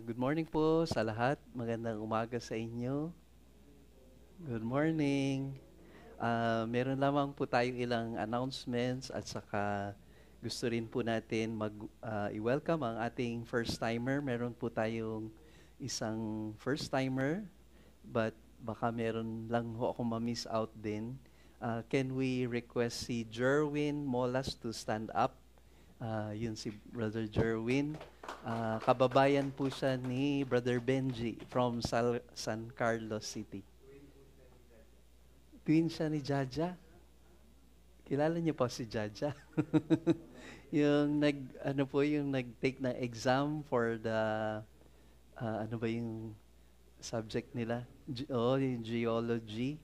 Good morning po sa lahat. Magandang umaga sa inyo. Good morning. Meron lamang po tayong ilang announcements at saka gusto rin po natin i-welcome ang ating first-timer. Meron po tayong isang first-timer but baka meron lang ho ako ma-miss out din. Can we request si Jerwin Molas to stand up? Yun si Brother Jerwin. Kababayan po siya ni Brother Benji from San Carlos City. Twin siya ni Jaja. Kilala niyo po si Jaja? yung nag-take ng exam for the, ano ba yung subject nila? Yung geology.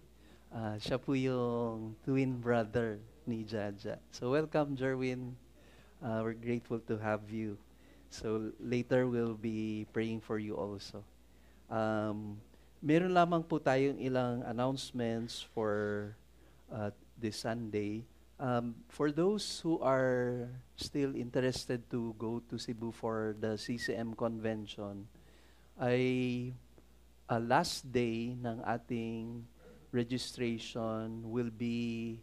Siya po yung twin brother ni Jaja. So welcome, Jerwin. We're grateful to have you. So later we'll be praying for you also. Meron lamang po tayong ilang announcements for this Sunday. For those who are still interested to go to Cebu for the CCM convention, ay last day ng ating registration will be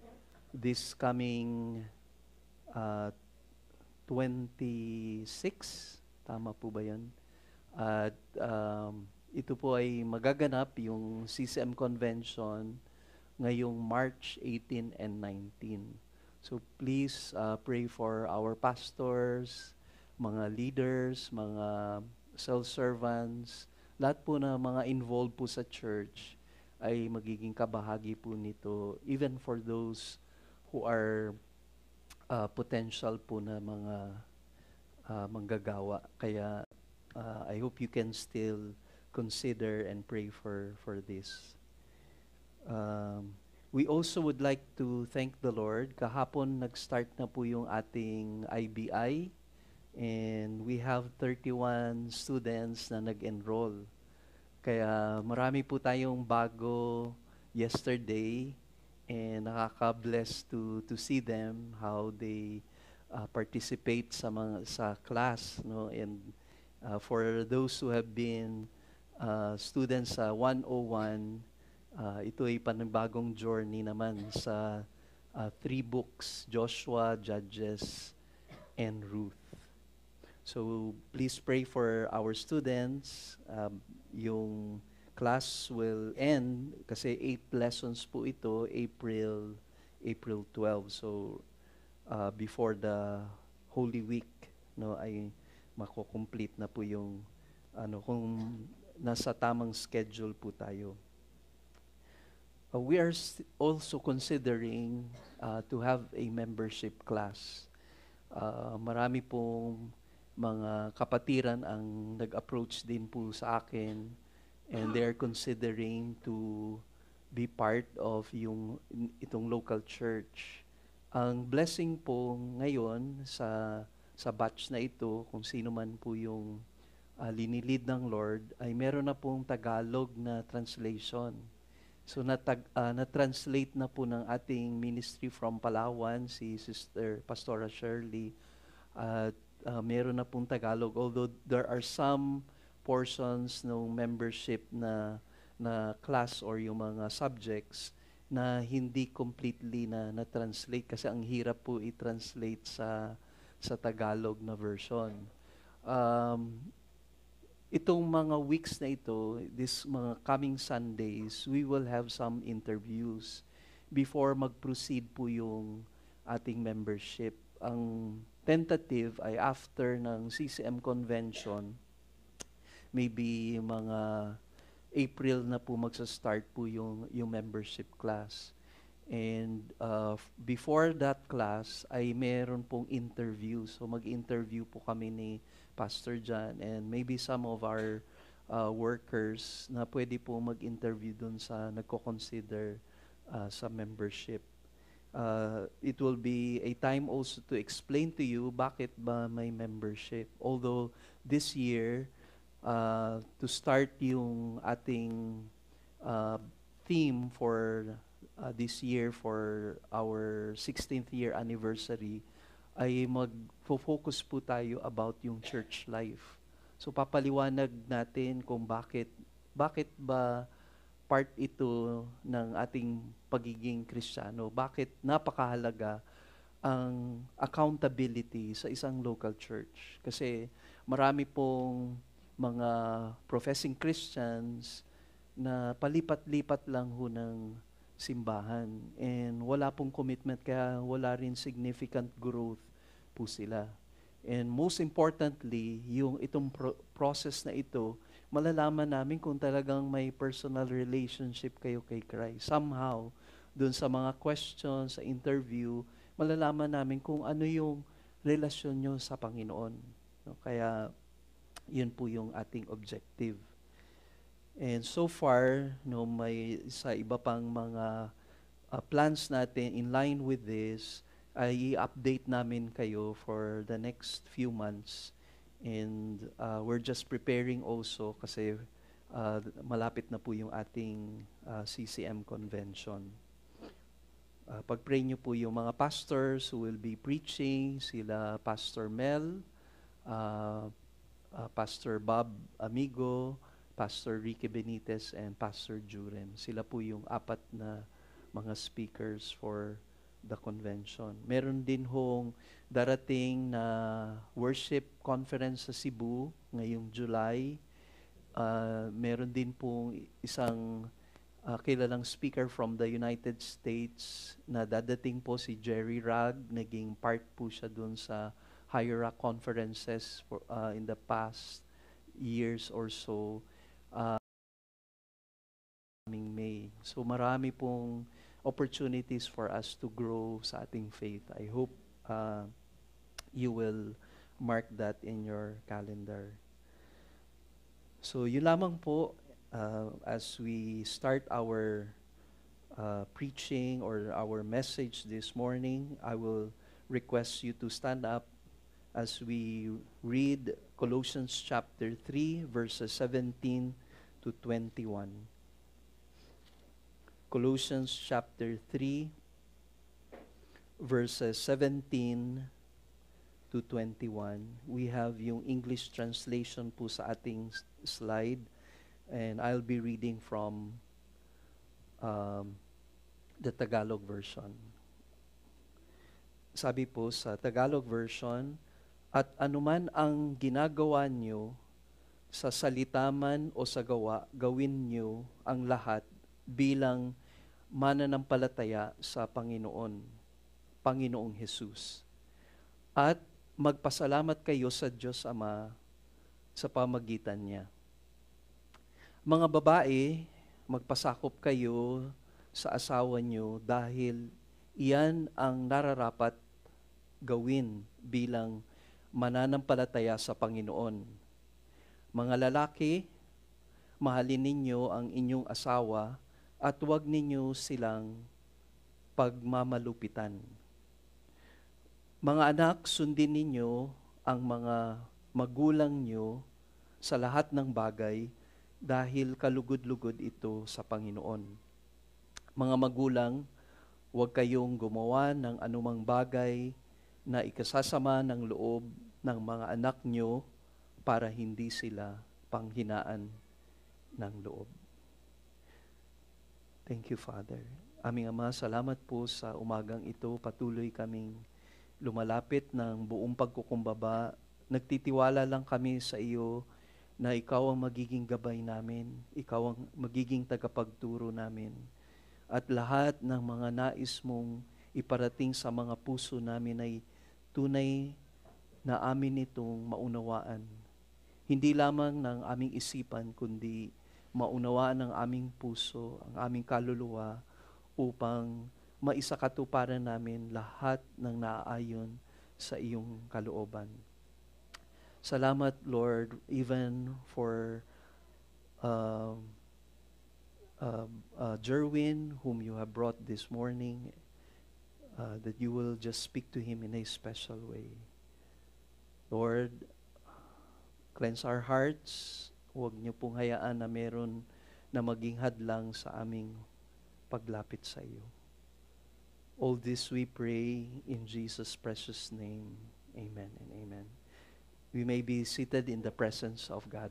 this coming 26, tama po ba yun? At ito po ay magaganap yung CCM Convention ngayong March 18 and 19. So please pray for our pastors, mga leaders, mga cell servants, lahat po na mga involved po sa church ay magiging kabahagi po nito, even for those who are potential po na mga manggagawa. Kaya I hope you can still consider and pray for this. We also would like to thank the Lord. Kahapon nag-start na po yung ating IBI and we have 31 students na nag-enroll. Kaya marami po tayong bago yesterday and nakaka-bless to see them how they participate sa class, no? And for those who have been students sa 101, ito ay panibagong journey naman sa 3 books, Joshua, Judges, and Ruth. So please pray for our students. Yung class will end kasi 8 lessons po ito, April 12. So before the Holy Week, no, ay mako-complete na po yung kung nasa tamang schedule po tayo. We are also considering to have a membership class. Marami pong mga kapatiran ang nag-approach din po sa akin and they're considering to be part of itong local church. Ang blessing po ngayon sa batch na ito, kung sino man po yung linilid ng Lord, ay meron na pong Tagalog na translation. So na-translate na po ng ating ministry from Palawan, si Sister Pastora Shirley, at meron na pong Tagalog. Although there are some portions ng membership na class or yung mga subjects na hindi completely na-translate kasi ang hirap po i-translate sa Tagalog na version. Itong mga weeks na ito, this mga coming Sundays, we will have some interviews before mag-proceed po yung ating membership. Ang tentative ay after ng CCM convention, maybe mga April na po magsa-start po yung membership class. And before that class ay meron pong interview. So mag-interview po kami ni Pastor John and maybe some of our workers na pwede po mag-interview dun sa nagko-consider sa membership. It will be a time also to explain to you bakit ba may membership. Although this year, to start yung ating theme for this year for our 16th year anniversary, ay mag-focus po tayo about yung church life. So papaliwanag natin kung bakit ba part ito ng ating pagiging Kristiyano. Bakit napakahalaga ang accountability sa isang local church. Kasi marami pong mga professing Christians na palipat-lipat lang ho ng simbahan and wala pong commitment kaya wala rin significant growth po sila. And most importantly, yung itong process na ito, malalaman namin kung talagang may personal relationship kayo kay Christ. Somehow, dun sa mga questions, sa interview, malalaman namin kung ano yung relasyon nyo sa Panginoon. No? Kaya, yun po yung ating objective. And so far, no, may sa iba pang mga plans natin in line with this, ay i-update namin kayo for the next few months. And we're just preparing also kasi malapit na po yung ating CCM convention. Pag-pray nyo po yung mga pastors who will be preaching, sila Pastor Mel, Pastor Bob Amigo, Pastor Ricky Benitez, and Pastor Jurem. Sila po yung apat na mga speakers for the convention. Meron din hong darating na worship conference sa Cebu ngayong July. Meron din pong isang kilalang speaker from the United States na dadating po si Jerry Rag. Naging part po siya dun sa Higher Rock conferences in the past years or so. May. So marami pong opportunities for us to grow sa ating faith. I hope you will mark that in your calendar. So yun lamang po as we start our preaching or our message this morning. I will request you to stand up as we read Colossians chapter 3 verses 17 to 21. Colossians chapter 3 verses 17 to 21. We have yung English translation po sa ating slide and I'll be reading from the Tagalog version. Sabi po sa Tagalog version, at anuman ang ginagawa nyo sa salita man o sa gawa, gawin nyo ang lahat bilang mananampalataya sa Panginoong Jesus. At magpasalamat kayo sa Diyos Ama sa pamagitan niya. Mga babae, magpasakop kayo sa asawa nyo dahil iyan ang nararapat gawin bilang mananampalataya sa Panginoon. Mga lalaki, mahalin ninyo ang inyong asawa at huwag ninyo silang pagmamalupitan. Mga anak, sundin ninyo ang mga magulang nyo sa lahat ng bagay dahil kalugod-lugod ito sa Panginoon. Mga magulang, huwag kayong gumawa ng anumang bagay na ikasasama ng loob ng mga anak nyo para hindi sila panghinaan ng loob. Thank you, Father. Aming Ama, salamat po sa umagang ito. Patuloy kaming lumalapit ng buong pagkukumbaba. Nagtitiwala lang kami sa iyo na ikaw ang magiging gabay namin. Ikaw ang magiging tagapagturo namin. At lahat ng mga nais mong iparating sa mga puso namin ay tunay na amin itong maunawaan. Hindi lamang ng aming isipan, kundi maunawaan ng aming puso, ang aming kaluluwa, upang maisakatuparan namin lahat ng naaayon sa iyong kalooban. Salamat, Lord, even for Jerwin, whom you have brought this morning, that you will just speak to him in a special way. Lord, cleanse our hearts. Huwag niyo pong hayaan na meron na maging hadlang sa aming paglapit sa iyo. All this we pray in Jesus' precious name. Amen and amen. we may be seated in the presence of God.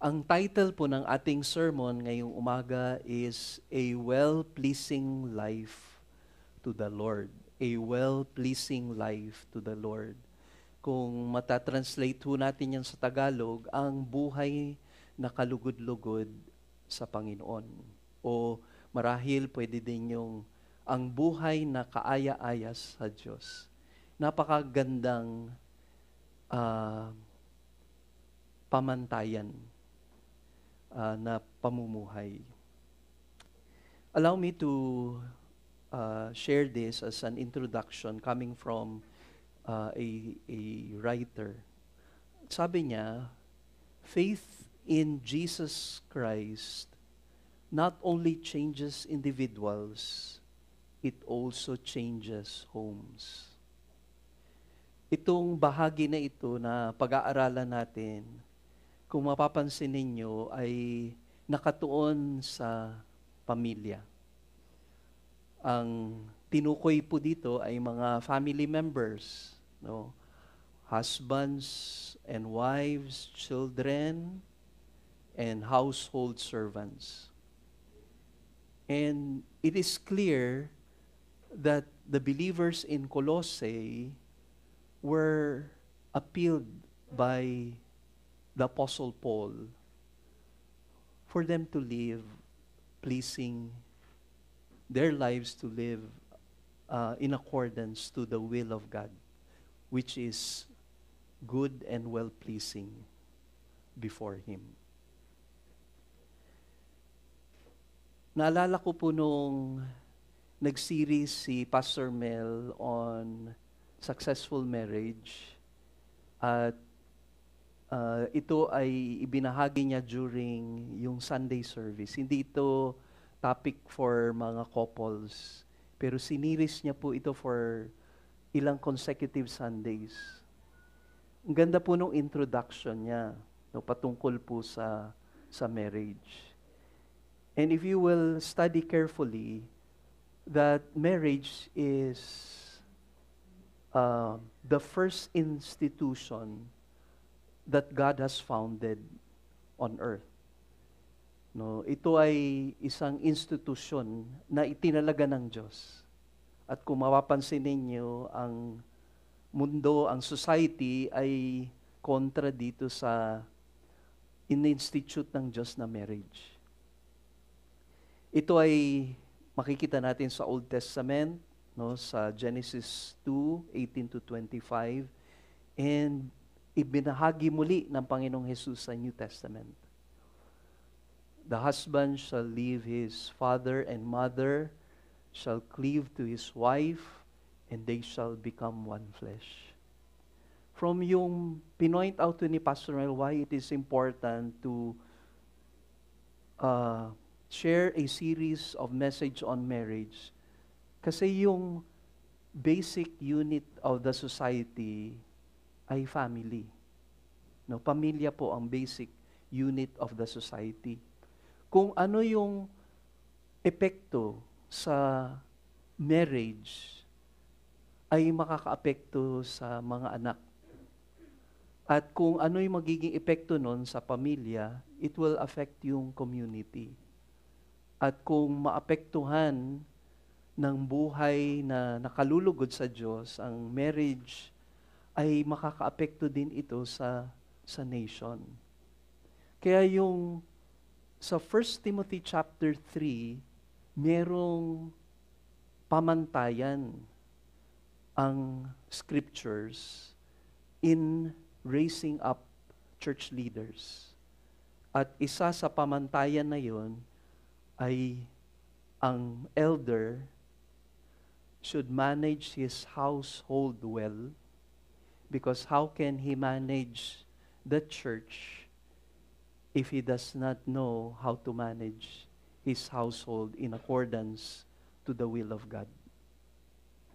Ang title po ng ating sermon ngayong umaga is A Well-Pleasing Life to the Lord. A Well-Pleasing Life to the Lord. Kung matatranslate po natin yan sa Tagalog, ang buhay na kalugod-lugod sa Panginoon. O marahil pwede din yung ang buhay na kaaya-aya sa Diyos. Napakagandang pamantayan na pamumuhay. Allow me to share this as an introduction coming from a writer. Sabi niya, faith in Jesus Christ not only changes individuals, it also changes homes. Itong bahagi na ito na pag-aaralan natin, kung mapapansin ninyo, ay nakatuon sa pamilya. Ang tinukoy po dito ay mga family members, no? Husbands and wives, children, and household servants. And it is clear that the believers in Colossae were appealed by the Apostle Paul for them to live pleasing, their lives to live in accordance to the will of God, which is good and well-pleasing before Him. Naalala ko po nung nag-series si Pastor Mel on successful marriage at ito ay ibinahagi niya during yung Sunday service. Hindi ito topic for mga couples, pero siniris niya po ito for ilang consecutive Sundays. Ang ganda po nung introduction niya, no, patungkol po sa marriage. And if you will study carefully, that marriage is the first institution that God has founded on earth. No, ito ay isang institusyon na itinalaga ng Diyos. At kung mapapansin ninyo, ang mundo, ang society ay kontra dito sa in-institute ng Diyos na marriage. Ito ay makikita natin sa Old Testament, no, sa Genesis 2:18 to 25, and ibinahagi muli ng Panginoong Hesus sa New Testament. The husband shall leave his father and mother, shall cleave to his wife, and they shall become one flesh. From yung pinoint out to ni Pastor Mel why it is important to share a series of message on marriage, kasi yung basic unit of the society ay family. No, pamilya po ang basic unit of the society. Kung ano yung epekto sa marriage ay makakaapekto sa mga anak. At kung ano yung magiging epekto nun sa pamilya, it will affect yung community. At kung maapektuhan ng buhay na nakalulugod sa Diyos, ang marriage ay makakaapekto din ito sa nation. Kaya yung sa 1 Timothy chapter 3, merong pamantayan ang scriptures in raising up church leaders. At isa sa pamantayan na yon ay ang elder should manage his household well, because how can he manage the church if he does not know how to manage his household in accordance to the will of God?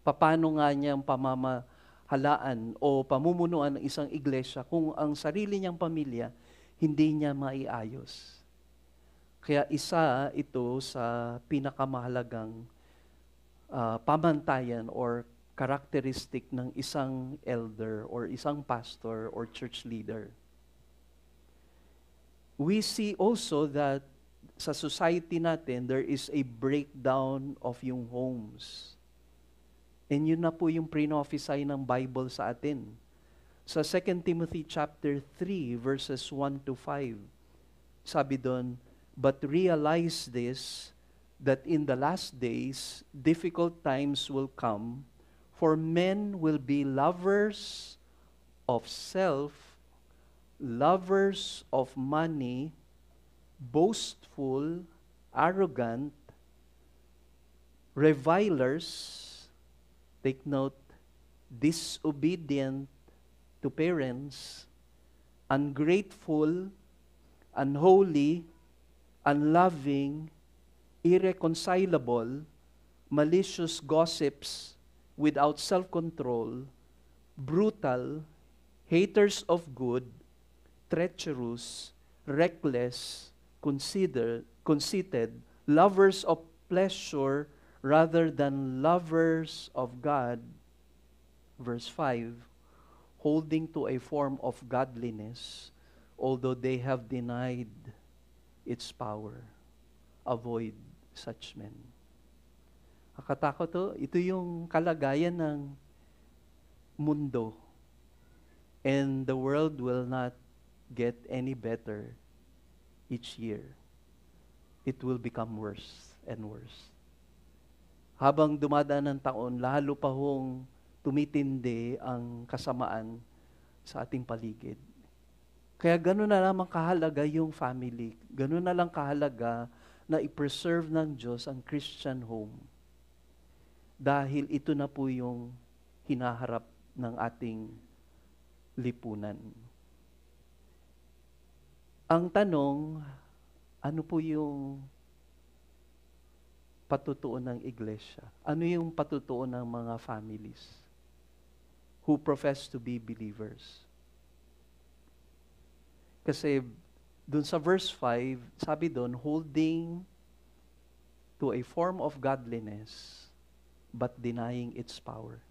Paano nga niya ang pamamahalaan o pamumunuan ng isang iglesia kung ang sarili niyang pamilya hindi niya maiayos? Kaya isa ito sa pinakamahalagang pamantayan or characteristic ng isang elder or isang pastor or church leader. We see also that sa society natin, there is a breakdown of yung homes. And yun na po yung pre-prophesy ng Bible sa atin. Sa 2 Timothy chapter 3, verses 1 to 5, sabi doon, "But realize this, that in the last days, difficult times will come, for men will be lovers of self, lovers of money, boastful, arrogant, revilers," take note, "disobedient to parents, ungrateful, unholy, unloving, irreconcilable, malicious gossips, without self-control, brutal, haters of good, treacherous, reckless, conceited, lovers of pleasure rather than lovers of God." Verse 5, "Holding to a form of godliness, although they have denied its power. Avoid such men." Nakatakot to. Ito yung kalagayan ng mundo. And the world will not get any better each year. It will become worse and worse. Habang dumadaan ng taon, lalo pa hong tumitindi ang kasamaan sa ating paligid. Kaya gano'n na lamang kahalaga yung family. Gano'n na lang kahalaga na i-preserve ng Diyos ang Christian home. Dahil ito na po yung hinaharap ng ating lipunan. Ang tanong, ano po yung patutuo ng iglesia? Ano yung patutuo ng mga families who profess to be believers? Kasi dun sa verse 5, sabi dun, "Holding to a form of godliness, but denying its power."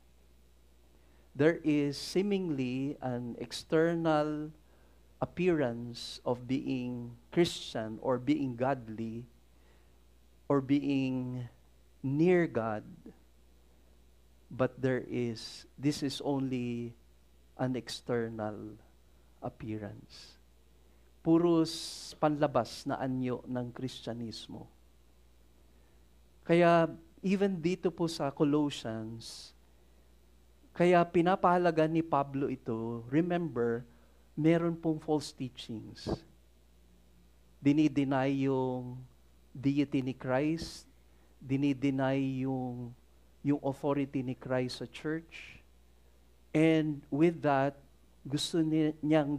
There is seemingly an external appearance of being Christian or being godly or being near God, but this is only an external appearance. Puros panlabas na anyo ng Kristyanismo. Kaya even dito po sa Colossians, kaya pinapahalaga ni Pablo ito, remember, meron pong false teachings. Dinideny yung deity ni Christ, dinideny yung authority ni Christ sa church, and with that, gusto niyang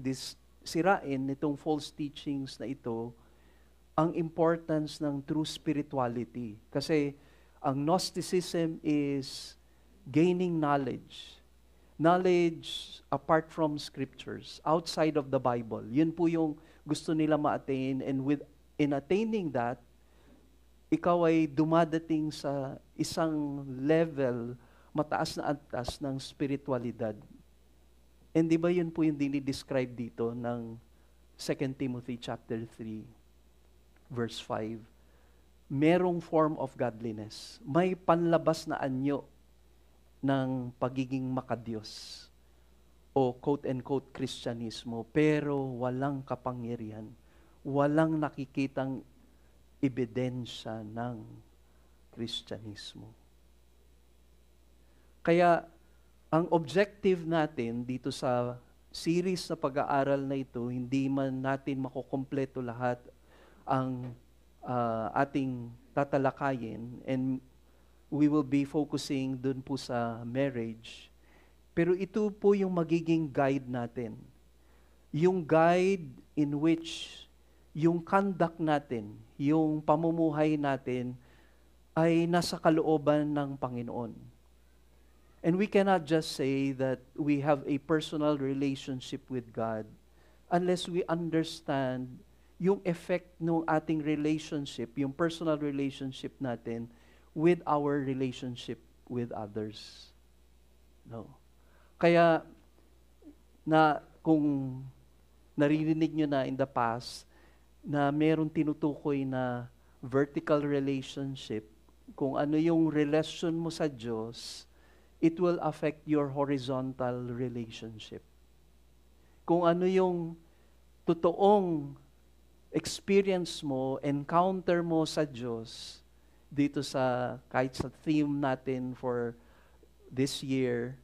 sirain nitong false teachings na ito ang importance ng true spirituality. Kasi ang Gnosticism is gaining knowledge. Knowledge apart from scriptures, outside of the Bible. Yun po yung gusto nila ma-attain, and in attaining that, ikaw ay dumadating sa isang level, mataas na antas ng spiritualidad. And di ba yun po yung dinidescribe dito ng 2 Timothy chapter 3, verse 5. Merong form of godliness. May panlabas na anyo ng pagiging makadiyos o quote-unquote Kristyanismo, pero walang kapangyarihan, walang nakikitang ebidensya ng Kristyanismo. Kaya ang objective natin dito sa series na pag-aaral na ito, hindi man natin makukumpleto lahat ang ating tatalakayin, and we will be focusing dun po sa marriage. Pero ito po yung magiging guide natin. Yung guide in which yung conduct natin, yung pamumuhay natin ay nasa kalooban ng Panginoon. And we cannot just say that we have a personal relationship with God unless we understand yung effect ng ating relationship, yung personal relationship natin with our relationship with others. No? Kaya kung naririnig nyo na in the past na merong tinutukoy na vertical relationship, kung ano yung relasyon mo sa Diyos, it will affect your horizontal relationship. Kung ano yung totoong experience mo, encounter mo sa Diyos, dito kahit sa theme natin for this year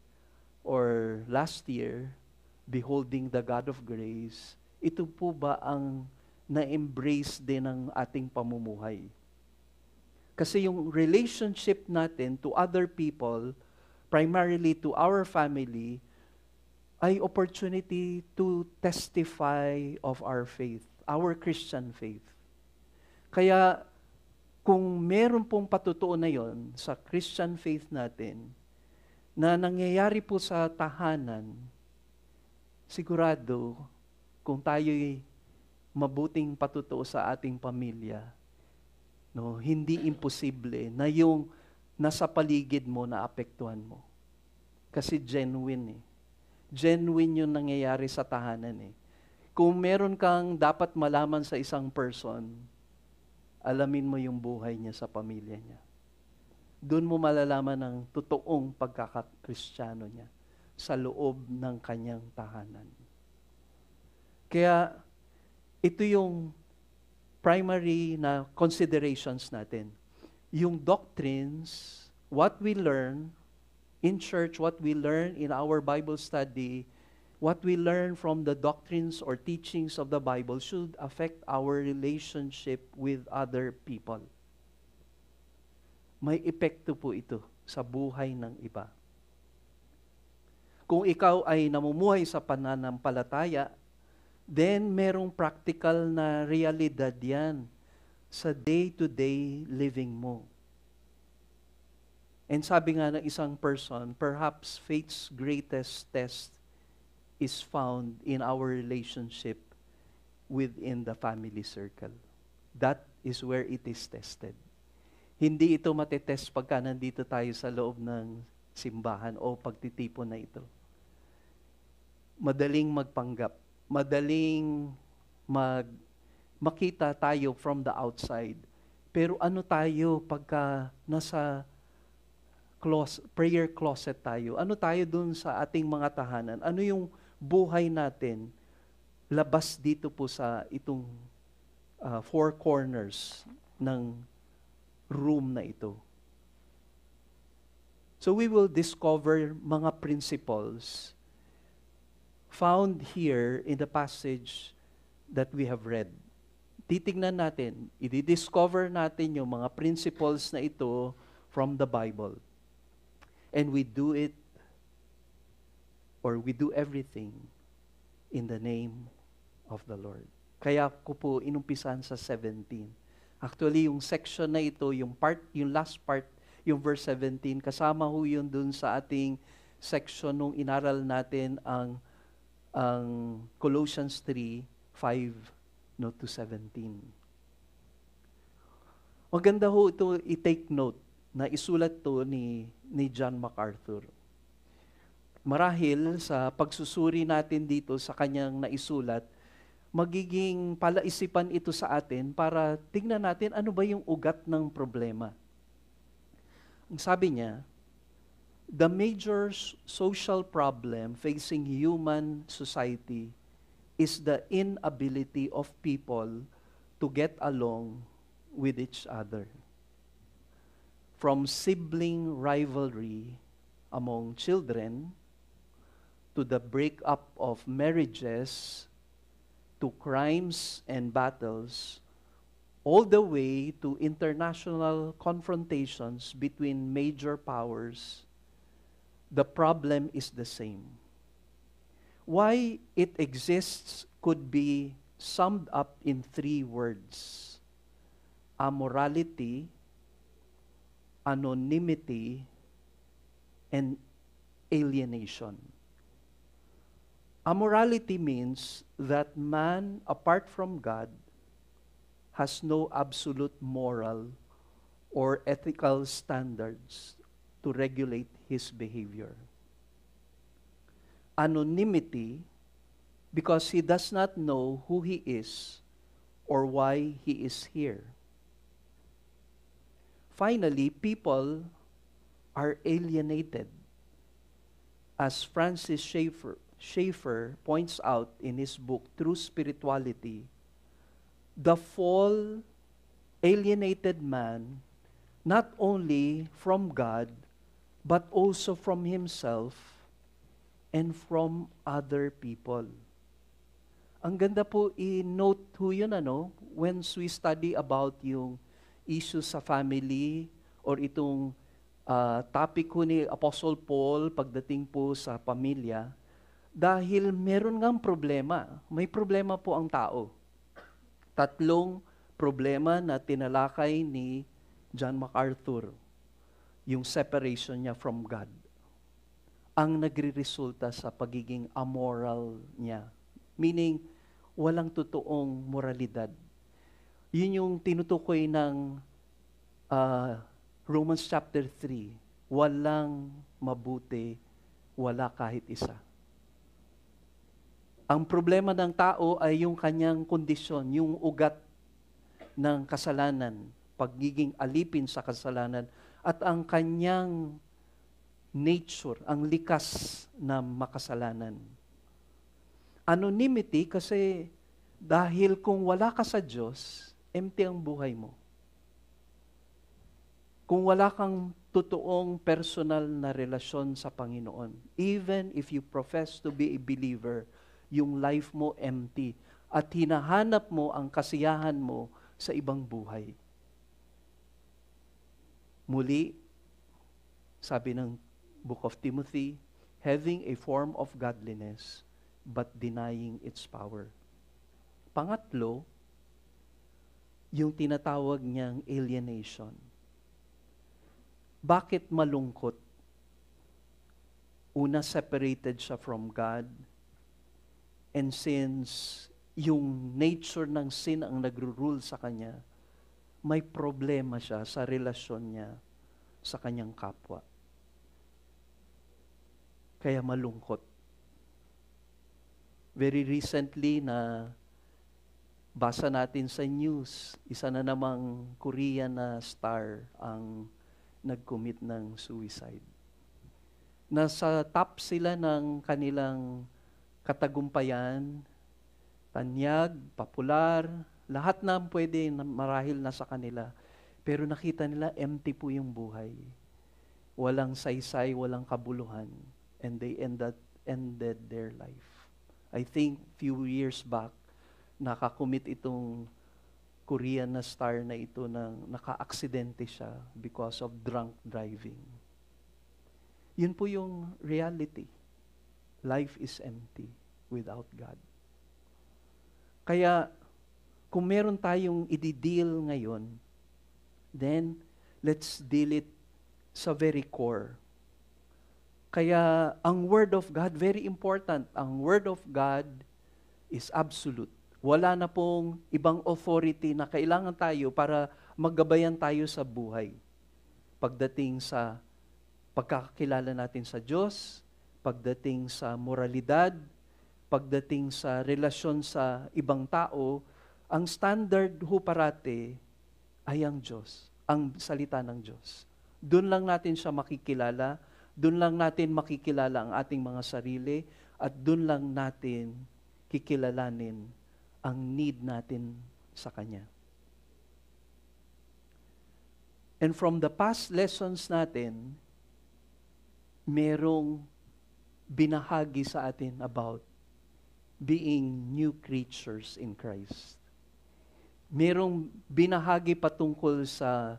or last year, Beholding the God of Grace, ito po ba ang na-embrace din ng ating pamumuhay? Kasi yung relationship natin to other people, primarily to our family, ay opportunity to testify of our faith, our Christian faith. Kaya kung meron pong patutuo na yon sa Christian faith natin, na nangyayari po sa tahanan, sigurado, kung tayo'y mabuting patutuo sa ating pamilya, no, hindi imposible na yung nasa paligid mo na apektuhan mo. Kasi genuine eh. Genuine yung nangyayari sa tahanan eh. Kung meron kang dapat malaman sa isang person, alamin mo yung buhay niya sa pamilya niya. Doon mo malalaman ang totoong pagkakakristyano niya sa loob ng kanyang tahanan. Kaya ito yung primary na considerations natin. Yung doctrines, what we learn in church, what we learn in our Bible study, what we learn from the doctrines or teachings of the Bible should affect our relationship with other people. May epekto po ito sa buhay ng iba. Kung ikaw ay namumuhay sa pananampalataya, then merong practical na realidad yan sa day-to-day living mo. And sabi nga ng isang person, perhaps faith's greatest test is found in our relationship within the family circle. That is where it is tested. Hindi ito matetest pagka nandito tayo sa loob ng simbahan o pagtitipon na ito. Madaling magpanggap, madaling makita tayo from the outside. Pero ano tayo pagka nasa prayer closet tayo? Ano tayo dun sa ating mga tahanan? Ano yung buhay natin labas dito po sa itong four corners ng room na ito? So we will discover mga principles found here in the passage that we have read. Titignan natin, i-discover natin yung mga principles na ito from the Bible. And we do it, or we do everything in the name of the Lord. Kaya ko po inumpisan sa 17. Actually, yung section na ito, yung last part, yung verse 17, kasama ho yun dun sa ating section nung inaral natin ang Colossians 3:5 to 17. Maganda ho ito i-take note na isulat to ni John MacArthur. Marahil sa pagsusuri natin dito sa kanyang naisulat, magiging palaisipan ito sa atin para tingnan natin ano ba yung ugat ng problema. Ang sabi niya, the major social problem facing human society is the inability of people to get along with each other. From sibling rivalry among children, to the breakup of marriages, to crimes and battles, all the way to international confrontations between major powers, the problem is the same. Why it exists could be summed up in 3 words: amorality, anonymity, and alienation. Amorality means that man, apart from God, has no absolute moral or ethical standards to regulate his behavior. anonymity because he does not know who he is or why he is here. Finally, people are alienated. As Francis Schaeffer points out in his book, True Spirituality, the fall alienated man, not only from God, but also from himself and from other people. Ang ganda po i-note ho yun, once we study about yung issues sa family or itong topic ko ni Apostle Paul pagdating po sa pamilya, dahil meron ngang problema. May problema po ang tao. 3 problema na tinalakay ni John MacArthur, yung separation niya from God. Ang nagre-resulta sa pagiging amoral niya. Meaning, walang totoong moralidad. Yun yung tinutukoy ng Romans chapter 3. Walang mabuti, wala kahit isa. Ang problema ng tao ay yung kanyang kondisyon, yung ugat ng kasalanan, pagiging alipin sa kasalanan, at ang kanyang nature, ang likas na makasalanan. Anonymity kasi dahil kung wala ka sa Diyos, empty ang buhay mo. Kung wala kang totoong personal na relasyon sa Panginoon, even if you profess to be a believer, yung life mo empty at hinahanap mo ang kasiyahan mo sa ibang buhay. Muli, sabi ng Book of Timothy, having a form of godliness but denying its power. Pangatlo, yung tinatawag niyang alienation. Bakit malungkot? Una, separated siya from God. And since yung nature ng sin ang nagro-rule sa kanya, may problema siya sa relasyon niya sa kanyang kapwa. Kaya malungkot. Very recently na basa natin sa news, isa na namang Korean na star ang nag-commit ng suicide. Nasa top sila ng kanilang katagumpayan, tanyag, popular, lahat na pwede marahil na sa kanila. Pero nakita nila empty po yung buhay. Walang saysay, walang kabuluhan. And they ended their life. I think few years back, nakakommit itong Korean na star na ito ng naka-aksidente siya because of drunk driving. Yun po yung reality. Life is empty without God. Kaya, kung meron tayong i-deal ngayon, then let's deal it sa very core. Kaya, ang Word of God, very important. Ang Word of God is absolute. Wala na pong ibang authority na kailangan tayo para maggabayan tayo sa buhay. Pagdating sa pagkakakilala natin sa Diyos, pagdating sa moralidad, pagdating sa relasyon sa ibang tao, ang standard ho parate ay ang Diyos, ang salita ng Diyos. Doon lang natin siya makikilala, doon lang natin makikilala ang ating mga sarili, at doon lang natin kikilalanin ang need natin sa Kanya. And from the past lessons natin, merong binahagi sa atin about being new creatures in Christ. Merong binahagi patungkol sa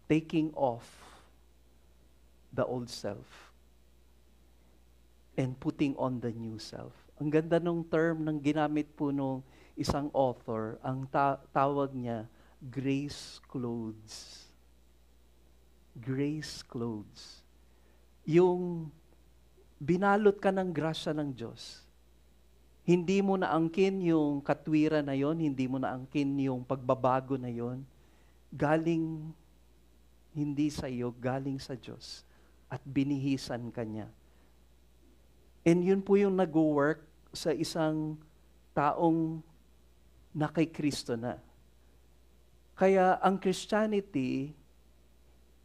taking off the old self and putting on the new self. Ang ganda nung term ng ginamit po nung isang author, ang tawag niya, grace clothes. Grace clothes. Yung binalot ka ng grasya ng Diyos. Hindi mo naangkin yung katwiran na yon, hindi mo naangkin yung pagbabago na yon. Galing hindi sa iyo, galing sa Diyos. At binihisan ka niya. And yun po yung nag-work sa isang taong na kay Kristo na. Kaya ang Christianity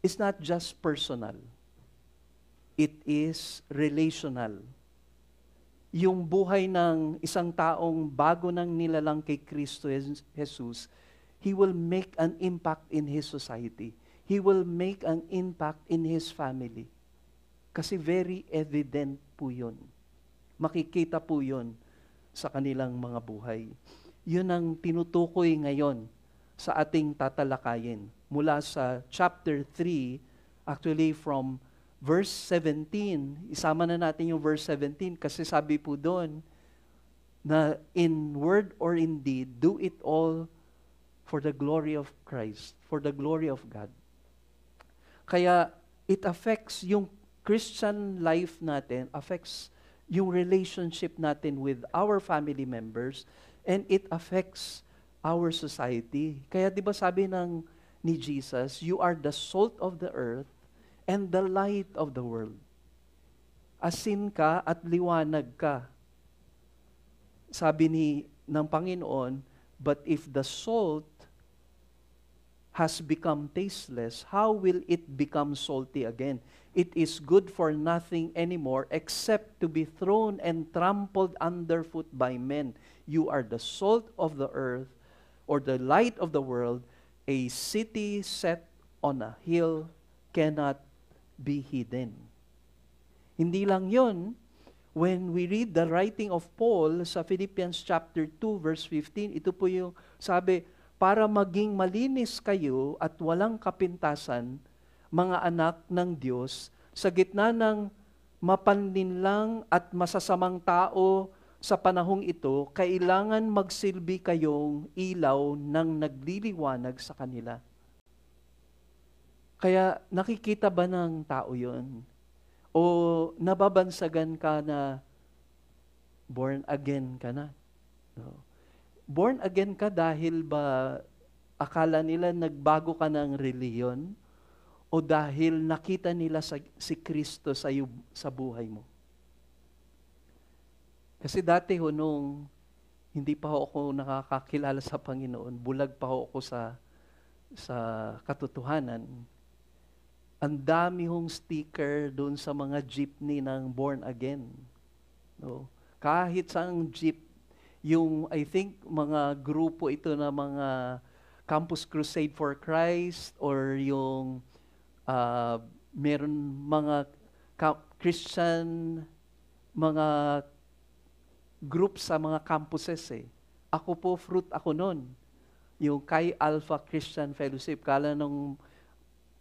is not just personal. It is relational. Yung buhay ng isang taong bago nang nilalang kay Kristo Jesus, he will make an impact in his society. He will make an impact in his family. Kasi very evident po yun. Makikita po yun sa kanilang mga buhay. Yun ang tinutukoy ngayon sa ating tatalakayin. Mula sa chapter 3, actually from verse 17, isama na natin yung verse 17 kasi sabi po doon na in word or in deed, do it all for the glory of Christ, for the glory of God. Kaya it affects yung Christian life natin, affects yung relationship natin with our family members, and it affects our society. Kaya di ba sabi ni Jesus, you are the salt of the earth and the light of the world. Asin ka at liwanag ka. Sabi ng Panginoon, but if the salt has become tasteless, how will it become salty again? It is good for nothing anymore except to be thrown and trampled underfoot by men. You are the salt of the earth, or the light of the world. A city set on a hill cannot be hidden. Hindi lang yun. When we read the writing of Paul sa Philippians chapter 2 verse 15, ito po yung sabi, para maging malinis kayo at walang kapintasan, mga anak ng Diyos, sa gitna ng mapanlinlang at masasamang tao sa panahong ito, kailangan magsilbi kayong ilaw ng nagliliwanag sa kanila. Kaya nakikita ba ng tao yon? O nababansagan ka na born again ka na? No. Born again ka dahil ba akala nila nagbago ka ng reliyon? O dahil nakita nila si Kristo sa buhay mo? Kasi dati nung hindi pa ako nakakakilala sa Panginoon, bulag pa ako sa katotohanan, ang dami hong sticker doon sa mga jeepney ng born again. No? Kahit saang jeep, yung I think mga grupo ito na mga Campus Crusade for Christ or yung meron mga Christian mga group sa mga campuses eh. Ako po, fruit ako nun. Yung Chi Alpha Christian Fellowship. Kala nung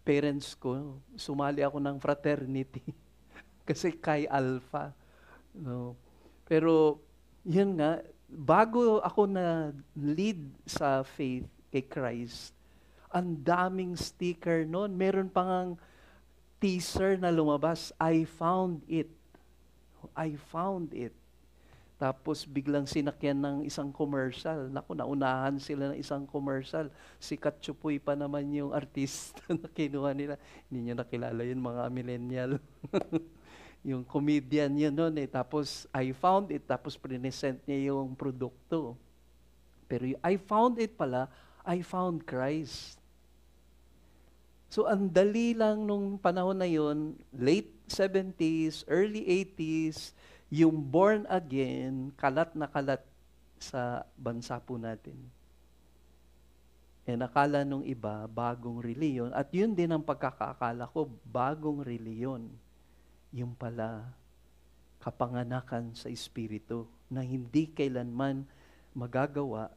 parents ko, sumali ako ng fraternity. Kasi Chi Alpha. No? Pero, yun nga, bago ako na lead sa faith kay Christ, ang daming sticker noon. Meron pang teaser na lumabas, I found it. I found it. Tapos biglang sinakyan ng isang commercial. Naku, naunahan sila ng isang commercial. Si Katsupoy pa naman yung artista na kinuha nila. Hindi nyo nakilala yun, mga millennial. Yung comedian yun noon eh. Tapos I found it. Tapos present niya yung produkto. Pero I found it pala, I found Christ. So ang dali lang nung panahon na yun, late 70s, early 80s, yung born again, kalat na kalat sa bansa po natin. Akala nung iba, bagong reliyon. At yun din ang pagkakaakala ko, bagong reliyon. Yung pala, kapanganakan sa Espiritu na hindi kailanman magagawa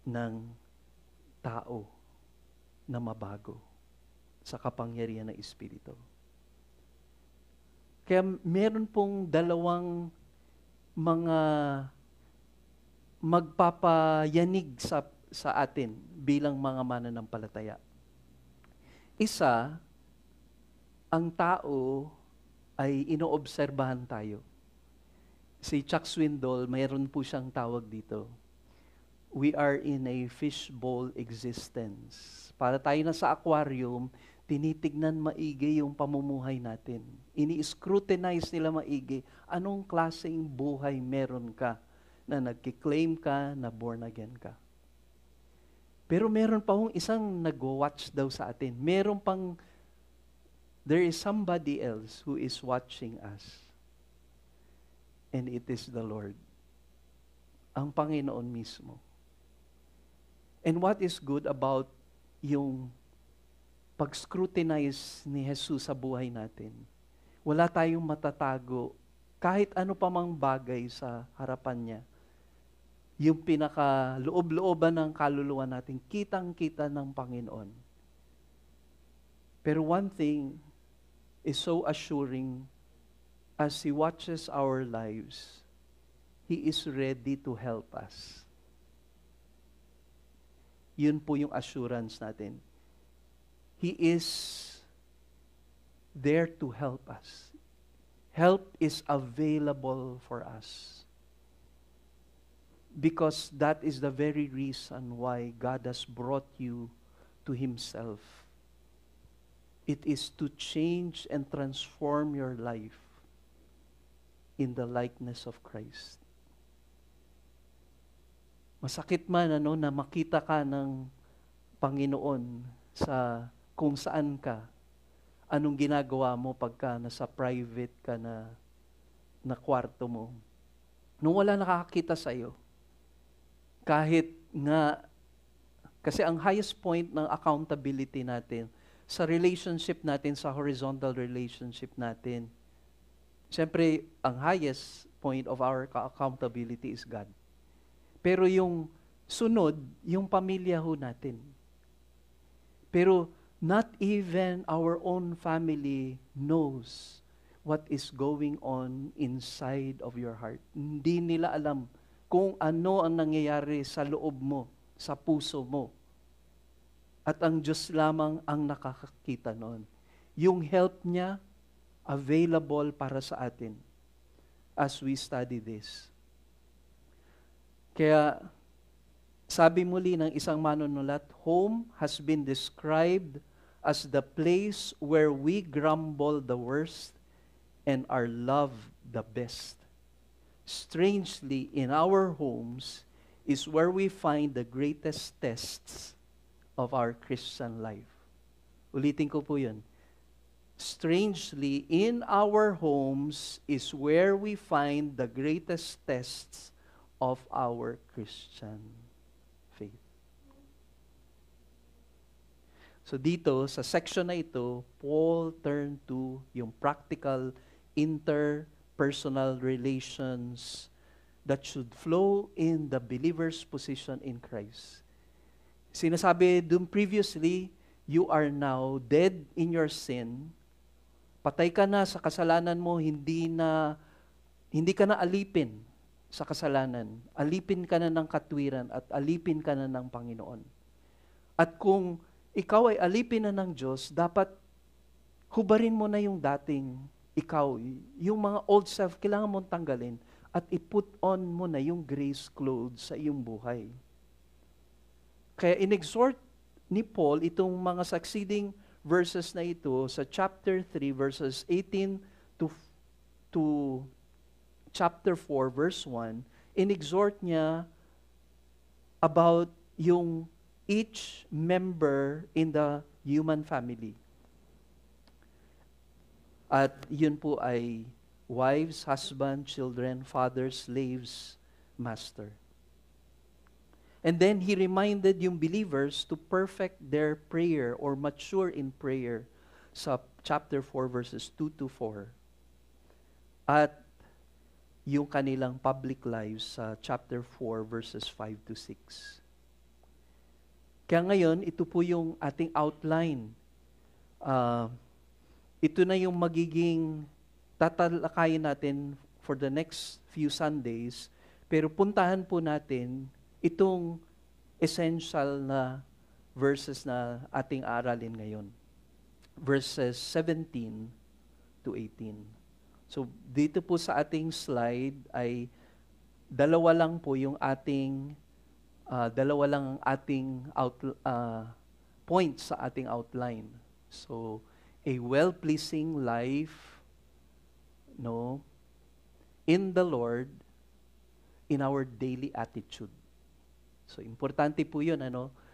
ng tao na mabago sa kapangyarihan ng Espiritu. Kaya meron pong dalawang mga magpapayanig sa atin bilang mga mananampalataya. Isa, ang tao ay inoobserbahan tayo. Si Chuck Swindoll, mayroon po siyang tawag dito. We are in a fishbowl existence. Para tayo na sa aquarium, Tinitignan maigi yung pamumuhay natin. Ini-scrutinize nila maigi. Anong klaseng buhay meron ka na nagkiklaim ka na born again ka? Pero meron pa hong isang nag-watch daw sa atin. There is somebody else who is watching us. And it is the Lord. Ang Panginoon mismo. And what is good about yung pag-scrutinize ni Jesus sa buhay natin? Wala tayong matatago kahit ano pa mang bagay sa harapan niya. Yung pinaka-loob-looban ng kaluluwa natin, kitang-kita ng Panginoon. Pero one thing is so assuring, as He watches our lives, He is ready to help us. Yun po yung assurance natin. He is there to help us. Help is available for us. Because that is the very reason why God has brought you to Himself. It is to change and transform your life in the likeness of Christ. Masakit man na makita ka ng Panginoon sa kung saan ka, anong ginagawa mo pagka nasa private ka na kwarto mo. Nung wala nakakakita sa iyo, kahit nga, kasi ang highest point ng accountability natin, sa relationship natin, sa horizontal relationship natin, siyempre, ang highest point of our accountability is God. Pero yung sunod, yung pamilya ho natin. Pero not even our own family knows what is going on inside of your heart. Hindi nila alam kung ano ang nangyayari sa loob mo, sa puso mo. At ang Diyos lamang ang nakakakita noon. Yung help niya, available para sa atin as we study this. Kaya, sabi muli ng isang manunulat, home has been described as the place where we grumble the worst and are loved the best. Strangely, in our homes is where we find the greatest tests of our Christian life. Ulitin ko po yun. Strangely, in our homes is where we find the greatest tests of our Christian faith. So dito, sa section na ito, Paul turned to yung practical interpersonal relations that should flow in the believer's position in Christ. Sinasabi dun previously, you are now dead in your sin. Patay ka na sa kasalanan mo, hindi ka na alipin sa kasalanan. Alipin ka na ng katwiran at alipin ka na ng Panginoon. At kung ikaw ay alipin na ng Diyos, dapat hubarin mo na yung dating ikaw. Yung mga old self, kailangan mong tanggalin at i-put on mo na yung grace clothes sa iyong buhay. Kaya in-exhort ni Paul itong mga succeeding verses na ito sa chapter 3 verses 18 to chapter 4 verse 1, in-exhort niya about yung each member in the human family. At yun po ay wives, husband, children, fathers, slaves, master. And then he reminded yung believers to perfect their prayer or mature in prayer sa chapter 4 verses 2 to 4. At yung kanilang public lives sa chapter 4 verses 5 to 6. Kaya ngayon, ito po yung ating outline. Ito na yung magiging tatalakayin natin for the next few Sundays, pero puntahan po natin itong essential na verses na ating aralin ngayon. Verses 17 to 18. So, dito po sa ating slide ay dalawa lang ang ating points sa ating outline. So, a well-pleasing life, no, in the Lord, in our daily attitude. So, importante po yun,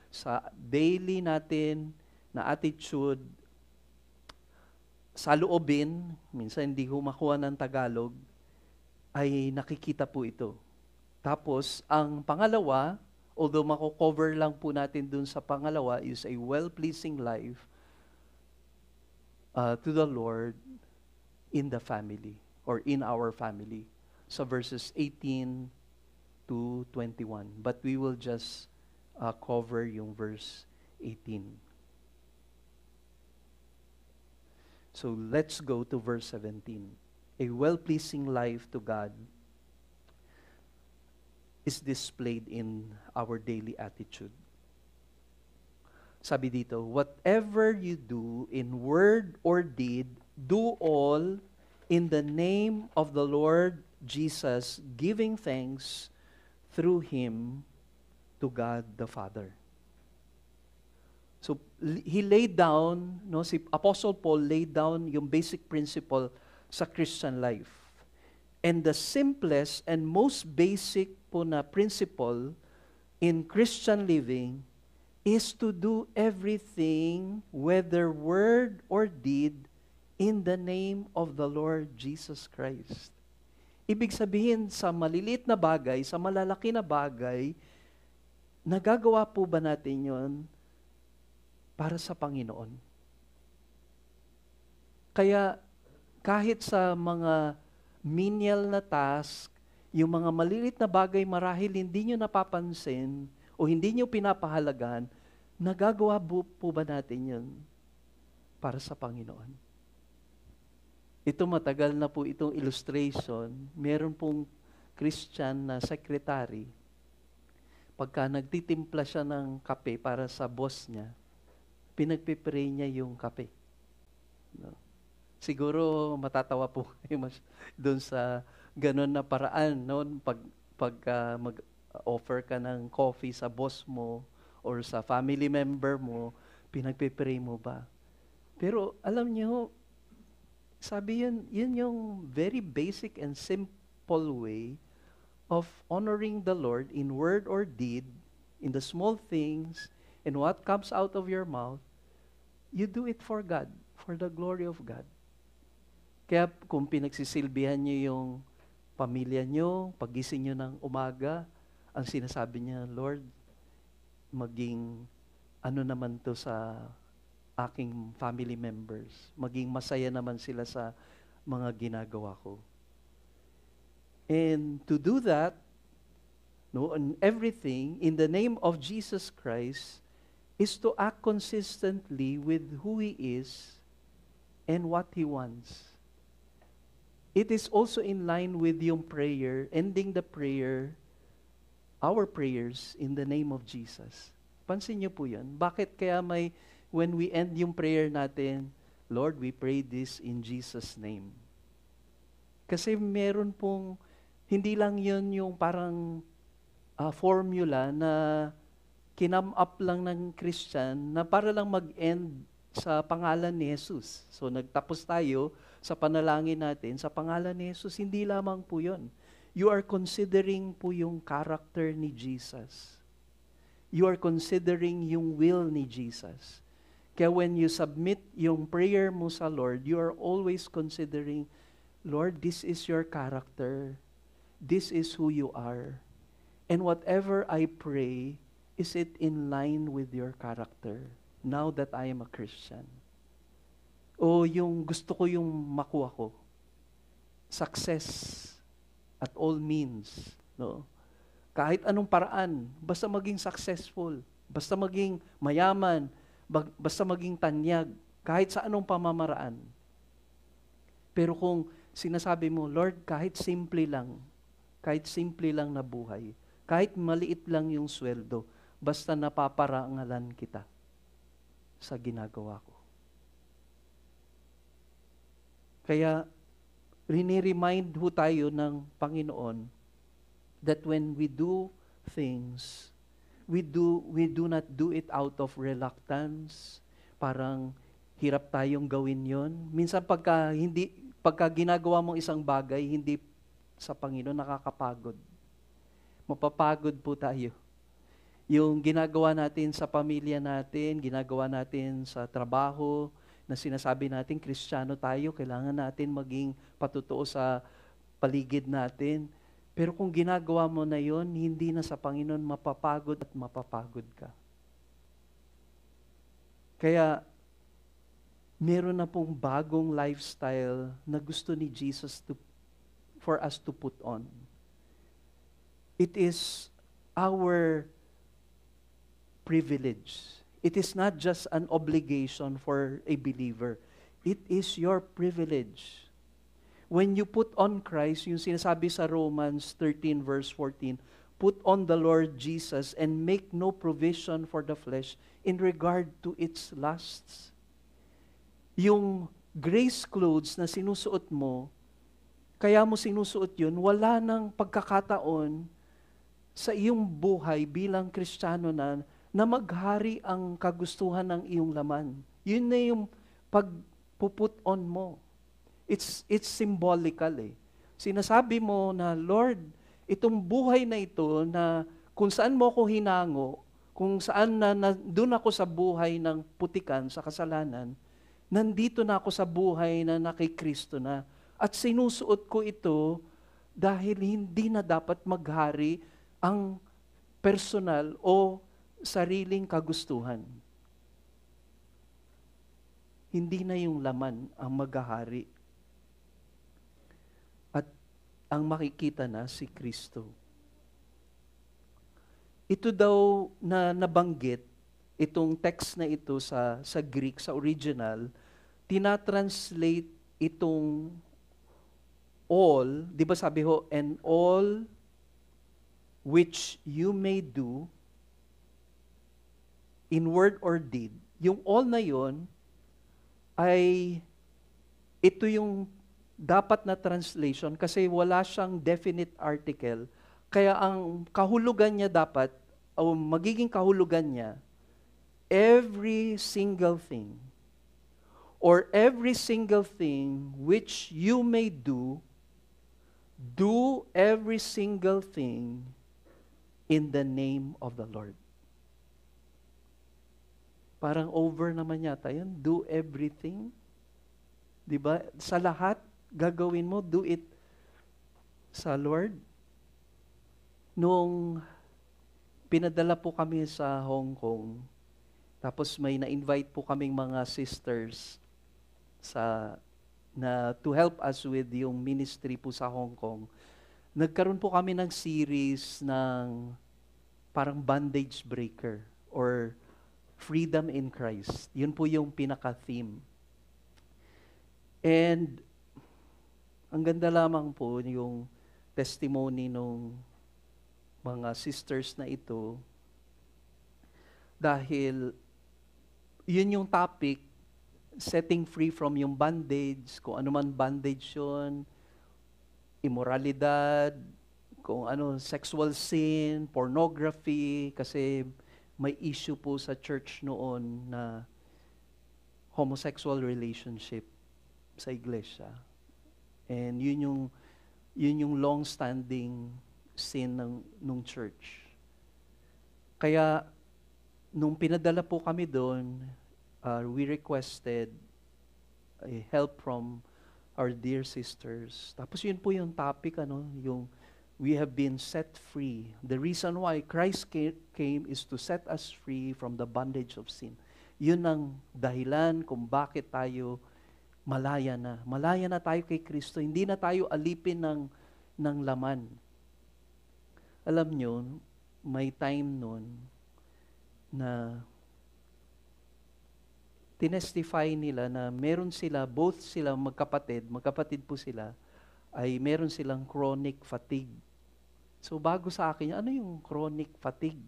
sa daily natin na attitude, sa loobin, minsan hindi ko makuha ng Tagalog, ay nakikita po ito. Tapos, ang pangalawa, although mako-cover lang po natin dun sa pangalawa, is a well-pleasing life to the Lord in the family or in our family. So verses 18 to 21. But we will just cover yung verse 18. So let's go to verse 17. A well-pleasing life to God is displayed in our daily attitude. Sabi dito, whatever you do in word or deed, do all in the name of the Lord Jesus, giving thanks through Him to God the Father. So, he laid down, si Apostle Paul laid down yung basic principle sa Christian life. And the simplest and most basic po na principle in Christian living is to do everything, whether word or deed, in the name of the Lord Jesus Christ. Ibig sabihin, sa maliliit na bagay, sa malalaki na bagay, nagagawa po ba natin yon para sa Panginoon? Kaya, kahit sa mga menial na task, yung mga maliliit na bagay marahil hindi nyo napapansin o hindi nyo pinapahalagan, nagagawa po ba natin yun para sa Panginoon? Ito matagal na po itong illustration. Meron pong Christian na secretary. Pagka nagtitimpla siya ng kape para sa boss niya, pinagpipray niya yung kape. No? Siguro matatawa po kayo doon sa ganun na paraan. No? Pag mag-offer ka ng coffee sa boss mo or sa family member mo, pinagpipray mo ba? Pero alam niyo, sabi yun yung very basic and simple way of honoring the Lord in word or deed, in the small things, and what comes out of your mouth, you do it for God, for the glory of God. Kaya kung pinagsisilbihan niyo yung pamilya niyo, pagising niyo ng umaga, ang sinasabi niya, Lord, maging ano naman to sa aking family members. Maging masaya naman sila sa mga ginagawa ko. And to do that, on everything, in the name of Jesus Christ, is to act consistently with who He is and what He wants. It is also in line with yung prayer, ending the prayer, our prayers in the name of Jesus. Pansin niyo po yan. Bakit kaya when we end yung prayer natin, Lord, we pray this in Jesus' name. Kasi meron pong, hindi lang yun yung parang formula na kinam up lang ng Christian na para lang mag-end sa pangalan ni Jesus. So nagtapos tayo sa panalangin natin sa pangalan ni Jesus. Hindi lamang po yun. You are considering po yung character ni Jesus. You are considering yung will ni Jesus. Kaya when you submit yung prayer mo sa Lord, you are always considering, Lord, this is your character. This is who you are. And whatever I pray, is it in line with your character now that I am a Christian? O yung gusto ko yung makuha ko? Success at all means. No? Kahit anong paraan, basta maging successful, basta maging mayaman, basta maging tanyag, kahit sa anong pamamaraan. Pero kung sinasabi mo, Lord, kahit simple lang na buhay, kahit maliit lang yung sweldo, basta napaparangalan kita sa ginagawa ko. Kaya, rini-remind ho tayo ng Panginoon that when we do things, we do not do it out of reluctance, parang Hirap tayong gawin yon. Minsan pagka ginagawa mong isang bagay, hindi sa Panginoon, nakakapagod. Mapapagod po tayo. Yung ginagawa natin sa pamilya natin, ginagawa natin sa trabaho, na sinasabi natin, Kristiyano tayo, kailangan natin maging patutuo sa paligid natin. Pero kung ginagawa mo na yon, hindi na sa Panginoon, mapapagod at mapapagod ka. Kaya, meron na pong bagong lifestyle na gusto ni Jesus for us to put on. It is our privilege. It is not just an obligation for a believer. It is your privilege. When you put on Christ, yung sinasabi sa Romans 13 verse 14, put on the Lord Jesus and make no provision for the flesh in regard to its lusts. Yung grace clothes na sinusuot mo, kaya mo sinusuot yun, wala nang pagkakataon sa iyong buhay bilang Kristiyano na maghari ang kagustuhan ng iyong laman. Yun na yung pagpuput on mo. It's symbolical eh. Sinasabi mo na, Lord, itong buhay na ito na kung saan mo ako hinango, kung saan doon ako sa buhay ng putikan, sa kasalanan, nandito na ako sa buhay na kay Kristo na. At sinusuot ko ito dahil hindi na dapat maghari ang personal o sariling kagustuhan. Hindi na yung laman ang maghahari. At ang makikita na si Kristo. Ito daw na nabanggit, itong text na ito sa Greek, sa original, tinatranslate itong all, di ba sabi ho, and all which you may do in word or deed. Yung all na yon ay ito yung dapat na translation kasi wala siyang definite article. Kaya ang kahulugan niya dapat, o magiging kahulugan niya, every single thing or every single thing which you may do every single thing in the name of the Lord. Parang over naman yata yun. Do everything. Diba? Sa lahat, gagawin mo, do it sa Lord. Nung pinadala po kami sa Hong Kong, tapos may na-invite po kaming mga sisters to help us with yung ministry po sa Hong Kong. Nagkaroon po kami ng series ng parang bandage breaker or freedom in Christ. Yun po yung pinaka-theme. And ang ganda lamang po yung testimony ng mga sisters na ito dahil yun yung topic, setting free from yung bandage, kung ano man bandage yun, immoralidad, kung ano, sexual sin, pornography, kasi may issue po sa church noon na homosexual relationship sa iglesia. And yun yung long-standing sin ng church. Kaya, nung pinadala po kami doon, we requested help from our dear sisters. Tapos yun po yung topic, yung we have been set free. The reason why Christ came is to set us free from the bondage of sin. Yun ang dahilan kung bakit tayo malaya na. Malaya na tayo kay Kristo. Hindi na tayo alipin ng laman. Alam nyo, may time nun na tinestify nila na meron sila, both sila magkapatid po sila, ay meron silang chronic fatigue. So bago sa akin, ano yung chronic fatigue?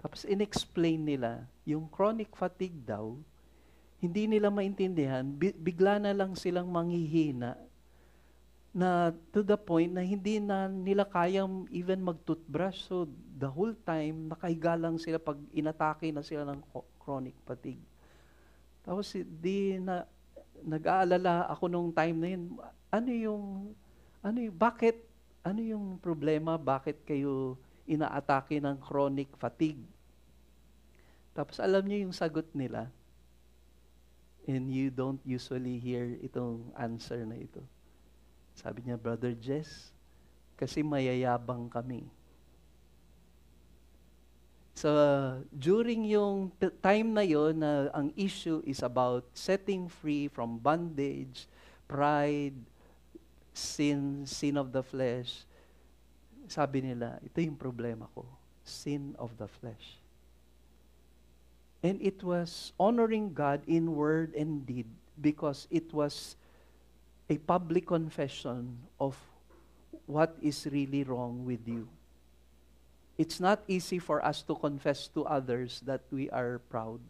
Tapos in-explain nila, yung chronic fatigue daw, hindi nila maintindihan, bigla na lang silang manghihina na to the point na hindi na nila kayang even mag-toothbrush. So the whole time, nakahiga lang sila pag inatake na sila ng chronic fatigue. Tapos di na nag-aalala ako nung time na yun, ano yung, bakit, ano yung problema, bakit kayo inaatake ng chronic fatigue? Tapos alam niyo yung sagot nila, and you don't usually hear itong answer na ito. Sabi niya, Brother Jess, kasi mayayabang kami. So, during yung time na yon na ang issue is about setting free from bondage, pride, sin of the flesh, sabi nila, ito yung problema ko, sin of the flesh. And it was honoring God in word and deed because it was a public confession of what is really wrong with you. It's not easy for us to confess to others that we are proud.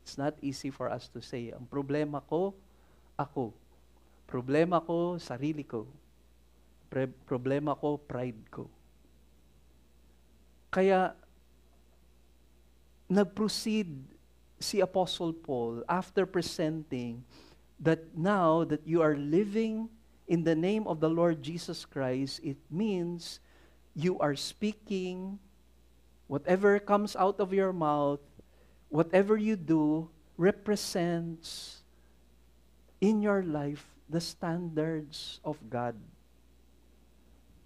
It's not easy for us to say, ang problema ko, ako. Problema ko, sarili ko. Problema ko, pride ko. Kaya, nag-proceed si Apostle Paul after presenting that now that you are living in the name of the Lord Jesus Christ, it means you are speaking, whatever comes out of your mouth, whatever you do, represents in your life the standards of God.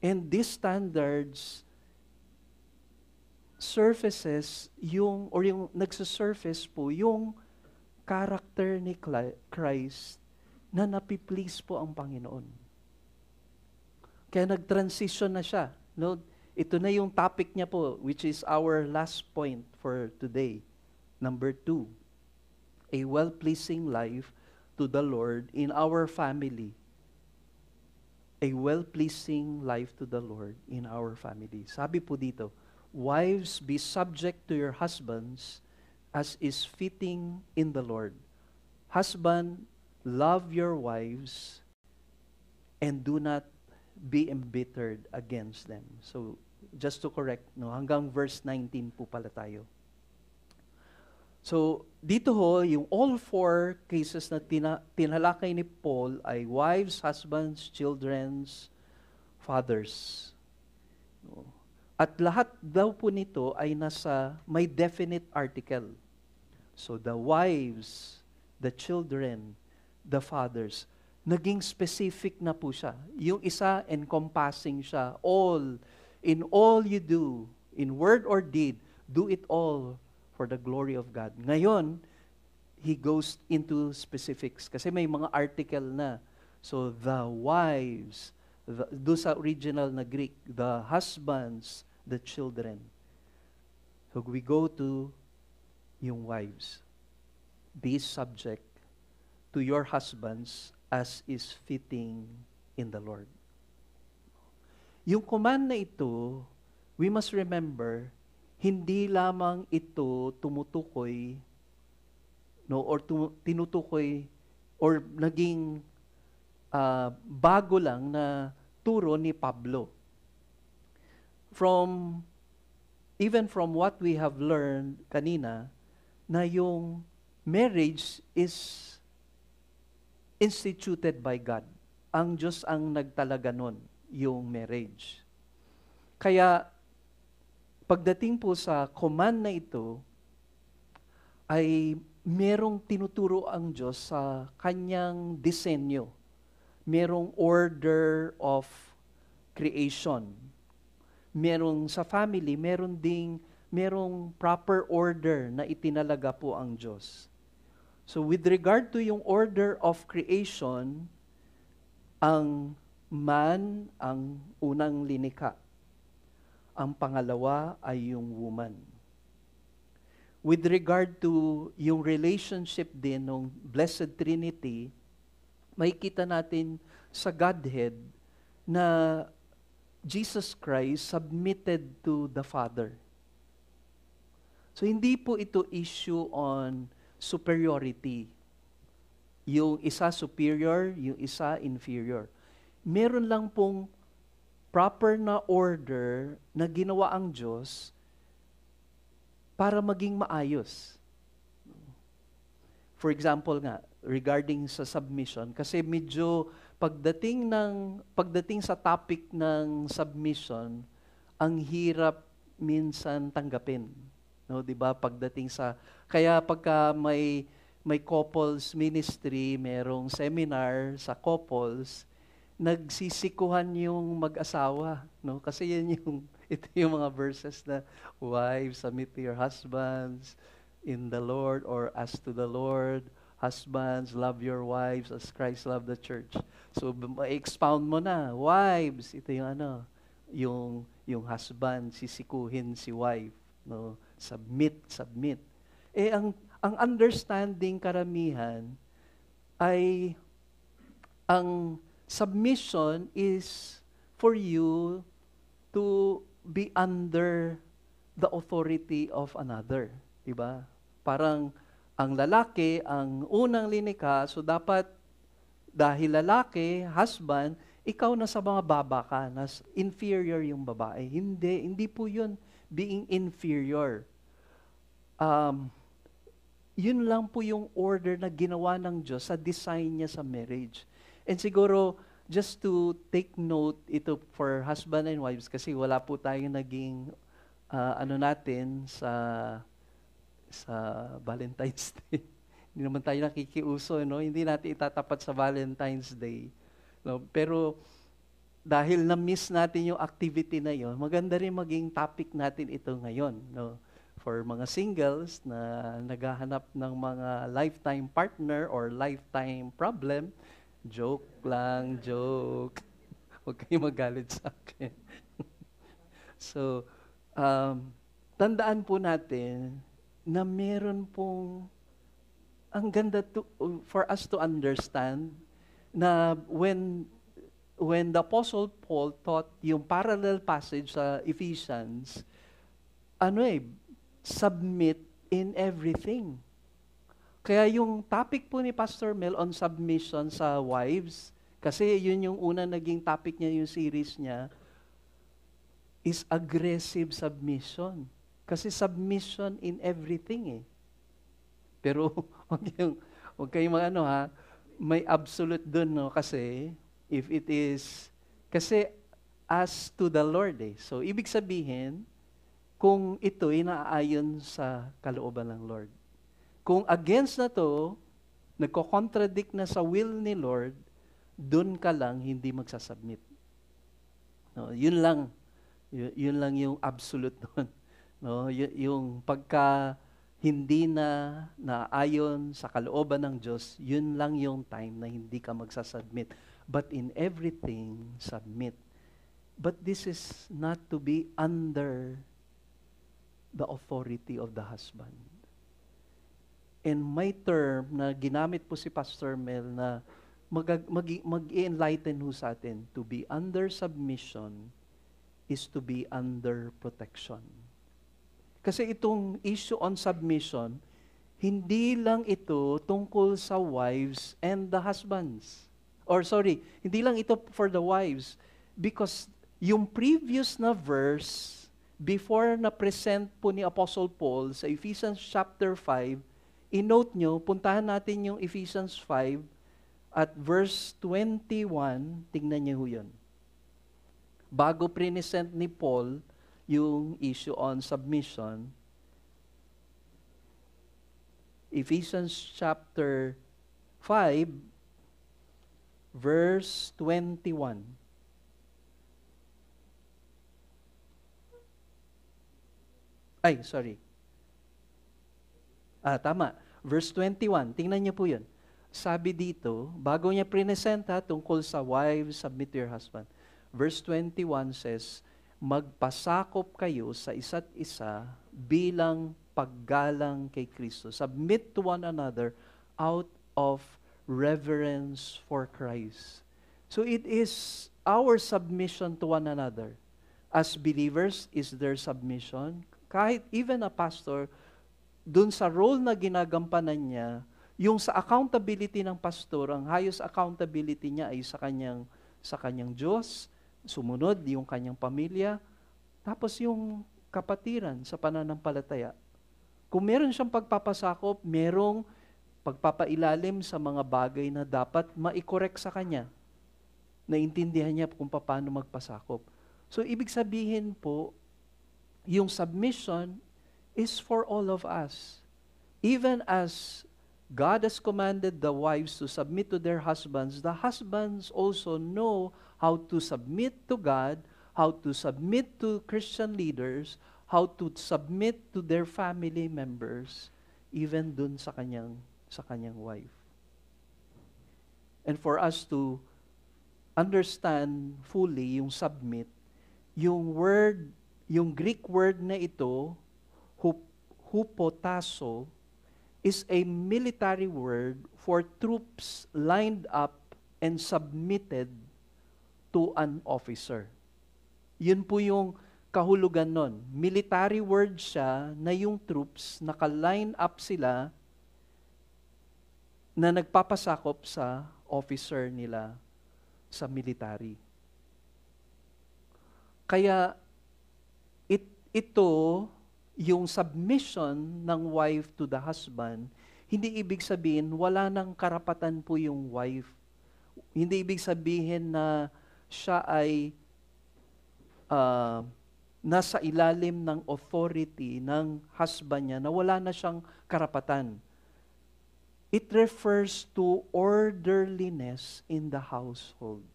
And these standards surfaces yung nagsusurface po yung character ni Christ na napiplease po ang Panginoon. Kaya nag-transition na siya. No? Ito na yung topic niya po, which is our last point for today. Number 2, a well-pleasing life to the Lord in our family. A well-pleasing life to the Lord in our family. Sabi po dito, wives, be subject to your husbands as is fitting in the Lord. Husband, love your wives and do not be embittered against them. So, just to correct, no, hanggang verse 19 po pala tayo. So, dito ho, yung all four cases na tinalakay ni Paul ay wives, husbands, children's, fathers. No. At lahat daw po nito ay may definite article. So, the wives, the children, the fathers, naging specific na po siya. Yung isa, encompassing siya. All, in all you do, in word or deed, do it all for the glory of God. Ngayon, he goes into specifics kasi may mga article na. So, the wives, do sa original na Greek, the husbands, the children. So, we go to yung wives. Be subject to your husbands as is fitting in the Lord. Yung command na ito, we must remember, hindi lamang ito tumutukoy, no, or tinutukoy, or naging bago lang na turo ni Pablo. Even from what we have learned kanina, na yung marriage is instituted by God. Ang Diyos ang nagtalaga nun, yung marriage. Kaya, pagdating po sa command na ito, ay merong tinuturo ang Diyos sa kanyang disenyo. Merong order of creation. Merong sa family, merong proper order na itinalaga po ang Diyos. So with regard to yung order of creation, ang man ang unang linikha. Ang pangalawa ay yung woman. With regard to yung relationship din ng Blessed Trinity, makikita natin sa Godhead na Jesus Christ submitted to the Father. So hindi po ito issue on superiority. Yung isa superior, yung isa inferior. Meron lang pong proper na order na ginawa ang Diyos para maging maayos. for example nga, regarding sa submission, kasi medyo pagdating sa topic ng submission, ang hirap minsan tanggapin. No, 'di ba? Pagdating sa kaya pagka may couples ministry, merong seminar sa couples, nagsisikuhan yung mag-asawa, no? Kasi yan yung ito yung mga verses na wives submit to your husbands in the Lord or as to the Lord. Husbands, love your wives as Christ loved the church. So, expound mo na, wives, ito yung yung husband, sisikuhin si wife, no? Submit. Ang understanding karamihan ay ang submission is for you to be under the authority of another, 'di ba? Parang ang lalaki ang unang linikha, so dapat dahil lalaki, husband, ikaw na sa mga baba ka, inferior yung babae. Hindi po yun being inferior. Yun lang po yung order na ginawa ng Diyos sa design niya sa marriage. And siguro, just to take note ito for husband and wives, kasi wala po tayong naging natin sa Valentine's Day. Hindi naman tayo nakikiuso, no? Hindi natin itatapat sa Valentine's Day. No? Pero dahil na-miss natin yung activity na yon, maganda rin maging topic natin ito ngayon, no? For mga singles na naghahanap ng mga lifetime partner or lifetime problem, joke lang, joke. Huwag kayong magalit sa akin. So, tandaan po natin na meron pong, ang ganda for us to understand na when the Apostle Paul taught yung parallel passage sa Ephesians, submit in everything. Kaya yung topic po ni Pastor Mel on submission sa wives, kasi yun yung una naging topic niya, yung series niya, is aggressive submission. Kasi submission in everything eh. Pero huwag kayong may absolute dun, no? Kasi if it is, kasi as to the Lord eh. So ibig sabihin, kung ito'y naaayon sa kalooban ng Lord. Kung against na to, nagko-contradict na sa will ni Lord, dun ka lang hindi magsasubmit. No, yun lang yung absolute doon. No, yung pagka hindi na naayon sa kalooban ng Diyos, yun lang yung time na hindi ka magsasubmit. But in everything, submit. But this is not to be under the authority of the husband. And my term na ginamit po si Pastor Mel na mag-enlighten ho sa atin, to be under submission is to be under protection. Kasi itong issue on submission, hindi lang ito tungkol sa wives and the husbands. Hindi lang ito for the wives. Because yung previous na verse, before na-present po ni Apostle Paul sa Ephesians chapter 5, i-note nyo, puntahan natin yung Ephesians 5 at verse 21, tingnan nyo yun. Bago present ni Paul yung issue on submission, Ephesians chapter 5, verse 21. Tama. Verse 21. Tingnan niyo po yun. Sabi dito, bago niya presenta tungkol sa wives, submit to your husband. Verse 21 says, magpasakop kayo sa isa't isa bilang paggalang kay Kristo. Submit to one another out of reverence for Christ. So it is our submission to one another. As believers, is their submission. Kahit even a pastor, dun sa role na ginagampanan niya, yung sa accountability ng pastor, ang highest accountability niya ay sa kanyang Diyos, sumunod yung kanyang pamilya, tapos yung kapatiran sa pananampalataya. Kung meron siyang pagpapasakop, merong pagpapailalim sa mga bagay na dapat ma-correct sa kanya. Naintindihan niya kung paano magpasakop. So, ibig sabihin po, yung submission is for all of us. Even as God has commanded the wives to submit to their husbands, the husbands also know how to submit to God, how to submit to Christian leaders, how to submit to their family members, even dun sa kanyang wife. And for us to understand fully yung submit, yung Greek word na ito, hupotasso, is a military word for troops lined up and submitted to an officer. Yun po yung kahulugan nun. Military word siya na yung troops, naka-line up sila na nagpapasakop sa officer nila sa military. Kaya ito, yung submission ng wife to the husband, hindi ibig sabihin wala nang karapatan po yung wife. Hindi ibig sabihin na siya ay nasa ilalim ng authority ng husband niya na wala na siyang karapatan. It refers to orderliness in the household.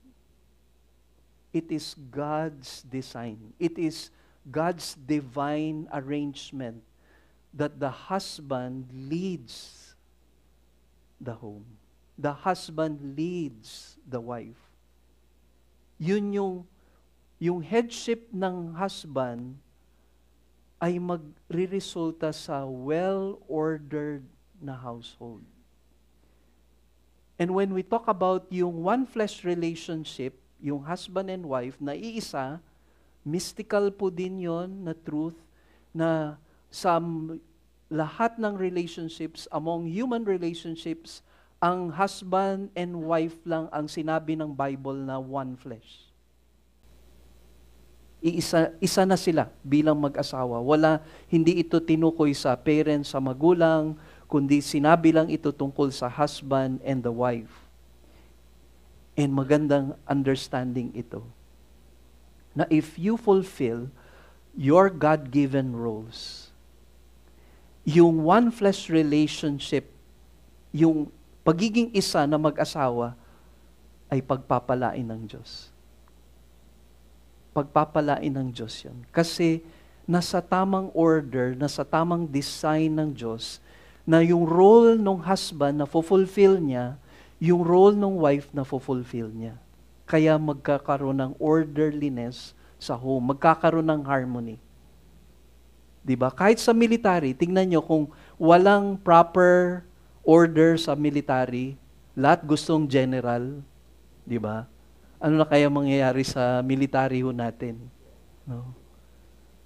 It is God's design. It is God's divine arrangement that the husband leads the home. The husband leads the wife. Yun yung headship ng husband ay magre-resulta sa well-ordered na household. And when we talk about yung one flesh relationship, yung husband and wife na iisa, mystical po din yon na truth na sa lahat ng relationships, among human relationships, ang husband and wife lang ang sinabi ng Bible na one flesh. Isa na sila bilang mag-asawa. Hindi ito tinukoy sa parents, sa magulang, kundi sinabi lang ito tungkol sa husband and the wife. And magandang understanding ito. Na if you fulfill your God-given roles, yung one flesh relationship, yung pagiging isa na mag-asawa, ay pagpapalain ng Diyos. Pagpapalain ng Diyos yun. Kasi nasa tamang order, nasa tamang design ng Diyos, na yung role ng husband na fulfill niya, yung role ng wife na fulfill niya. Kaya magkakaroon ng orderliness sa home. Magkakaroon ng harmony. Diba? Kahit sa military, tingnan nyo kung walang proper order sa military, lahat gustong general. Diba? Ano na kaya mangyayari sa military ho natin? No?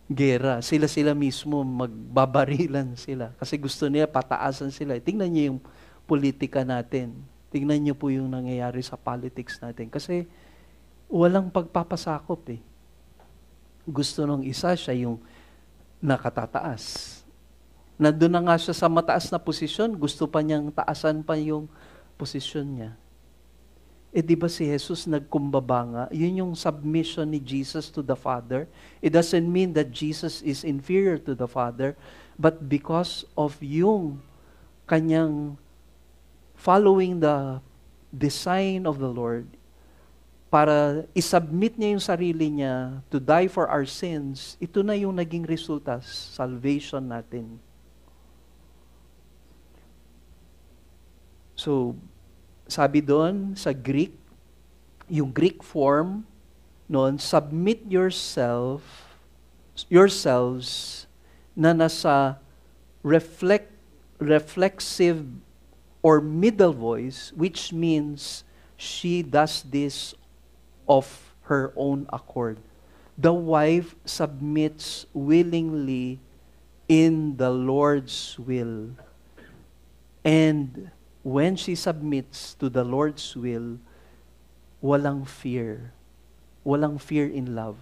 Gera. Sila mismo magbabarilan sila. Kasi gusto nila pataasan sila. Tingnan nyo yung politika natin. Tingnan niyo po yung nangyayari sa politics natin. Kasi walang pagpapasakop eh. Gusto nung isa, siya yung nakatataas. Nandun na nga siya sa mataas na posisyon, gusto pa niyang taasan pa yung posisyon niya. Eh di ba si Jesus nagkumbaba nga? Yun yung submission ni Jesus to the Father. It doesn't mean that Jesus is inferior to the Father, but because of yung kanyang following the design of the Lord, para isubmit niya yung sarili niya to die for our sins, ito na yung naging resulta, salvation natin. So, sabi doon sa Greek, yung Greek form noon, submit yourselves na nasa reflexive or middle voice, which means she does this of her own accord. The wife submits willingly in the Lord's will. And when she submits to the Lord's will, walang fear. Walang fear in love,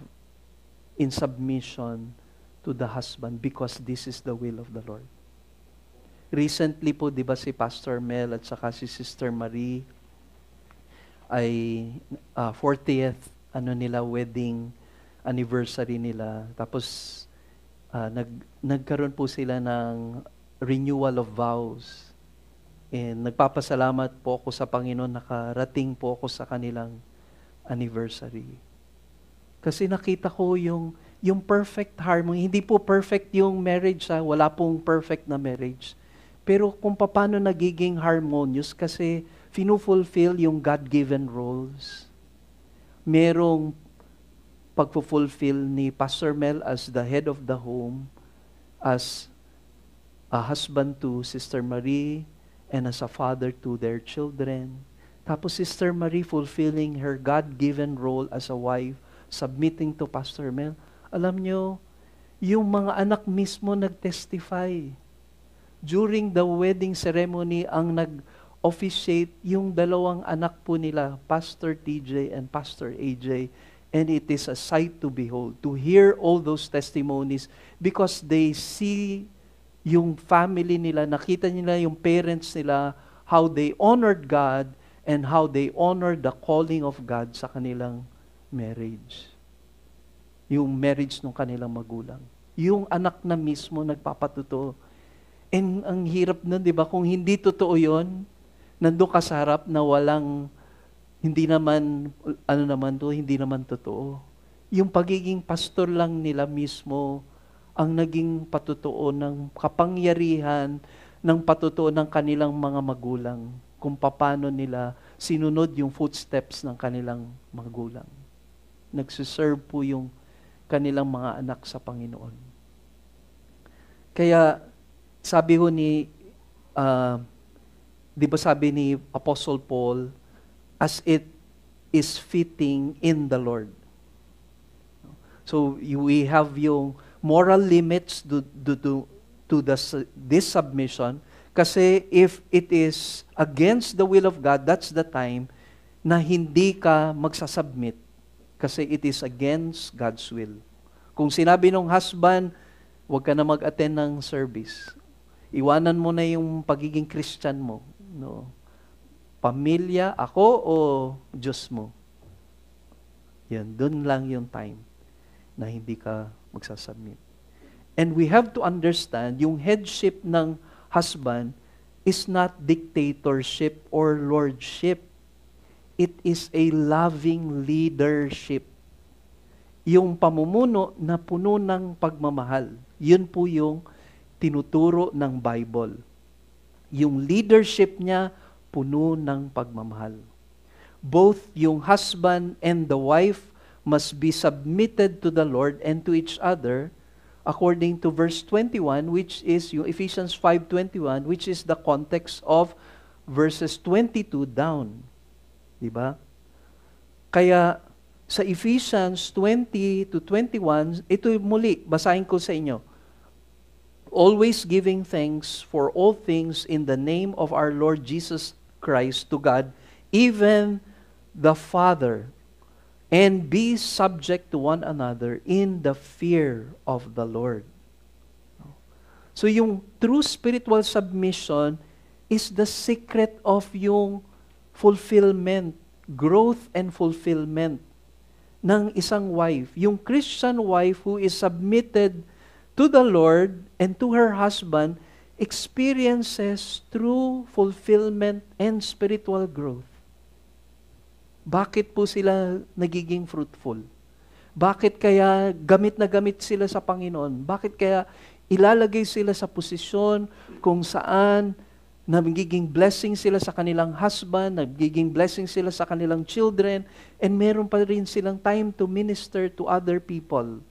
in submission to the husband, because this is the will of the Lord. Recently po, di ba si Pastor Mel at saka si Sister Marie ay 40th wedding anniversary nila. Tapos nagkaroon po sila ng renewal of vows. And nagpapasalamat po ako sa Panginoon, nakarating po ako sa kanilang anniversary. Kasi nakita ko yung perfect harmony. Hindi po perfect yung marriage, wala pong perfect na marriage. Pero kung paano nagiging harmonious kasi finu-fulfill yung God-given roles. Merong pagfulfill ni Pastor Mel as the head of the home, as a husband to Sister Marie, and as a father to their children. Tapos Sister Marie fulfilling her God-given role as a wife, submitting to Pastor Mel. Alam nyo, yung mga anak mismo nag-testify. During the wedding ceremony, ang nag-officiate yung dalawang anak po nila, Pastor TJ and Pastor AJ. And it is a sight to behold, to hear all those testimonies because they see yung family nila, nakita nila yung parents nila, how they honored God and how they honored the calling of God sa kanilang marriage. Yung marriage ng kanilang magulang. Yung anak na mismo nagpapatuto. And ang hirap nun, di ba? Kung hindi totoo yun, nandun ka sa harap na walang, hindi naman totoo. Yung pagiging pastor lang nila mismo, ang naging patutuo ng kapangyarihan, ng patutuo ng kanilang mga magulang, kung paano nila sinunod yung footsteps ng kanilang magulang. Nagsiserve po yung kanilang mga anak sa Panginoon. Kaya, sabi ho di ba sabi ni Apostle Paul, as it is fitting in the Lord. So, we have yung moral limits to this submission. Kasi if it is against the will of God, that's the time na hindi ka magsasubmit. Kasi it is against God's will. Kung sinabi ng husband, huwag ka na mag-attend ng service. Iwanan mo na yung pagiging Christian mo. No? Pamilya, ako o Diyos mo? Yan, dun lang yung time na hindi ka magsasubmit. And we have to understand, yung headship ng husband is not dictatorship or lordship. It is a loving leadership. Yung pamumuno na puno ng pagmamahal, yun po yung tinuturo ng Bible. Yung leadership niya, puno ng pagmamahal. Both yung husband and the wife must be submitted to the Lord and to each other according to verse 21, which is yung Ephesians 5:21, which is the context of verses 22 down. Diba? Kaya sa Ephesians 20 to 21, ito muli, basahin ko sa inyo. Always giving thanks for all things in the name of our Lord Jesus Christ to God, even the Father, and be subject to one another in the fear of the Lord. So yung true spiritual submission is the secret of yung fulfillment, growth and fulfillment ng isang wife. Yung Christian wife who is submitted to the Lord and to her husband experiences true fulfillment and spiritual growth. Bakit po sila nagiging fruitful? Bakit kaya gamit na gamit sila sa Panginoon? Bakit kaya ilalagay sila sa posisyon kung saan nagiging blessing sila sa kanilang husband, nagiging blessing sila sa kanilang children, and meron pa rin silang time to minister to other people?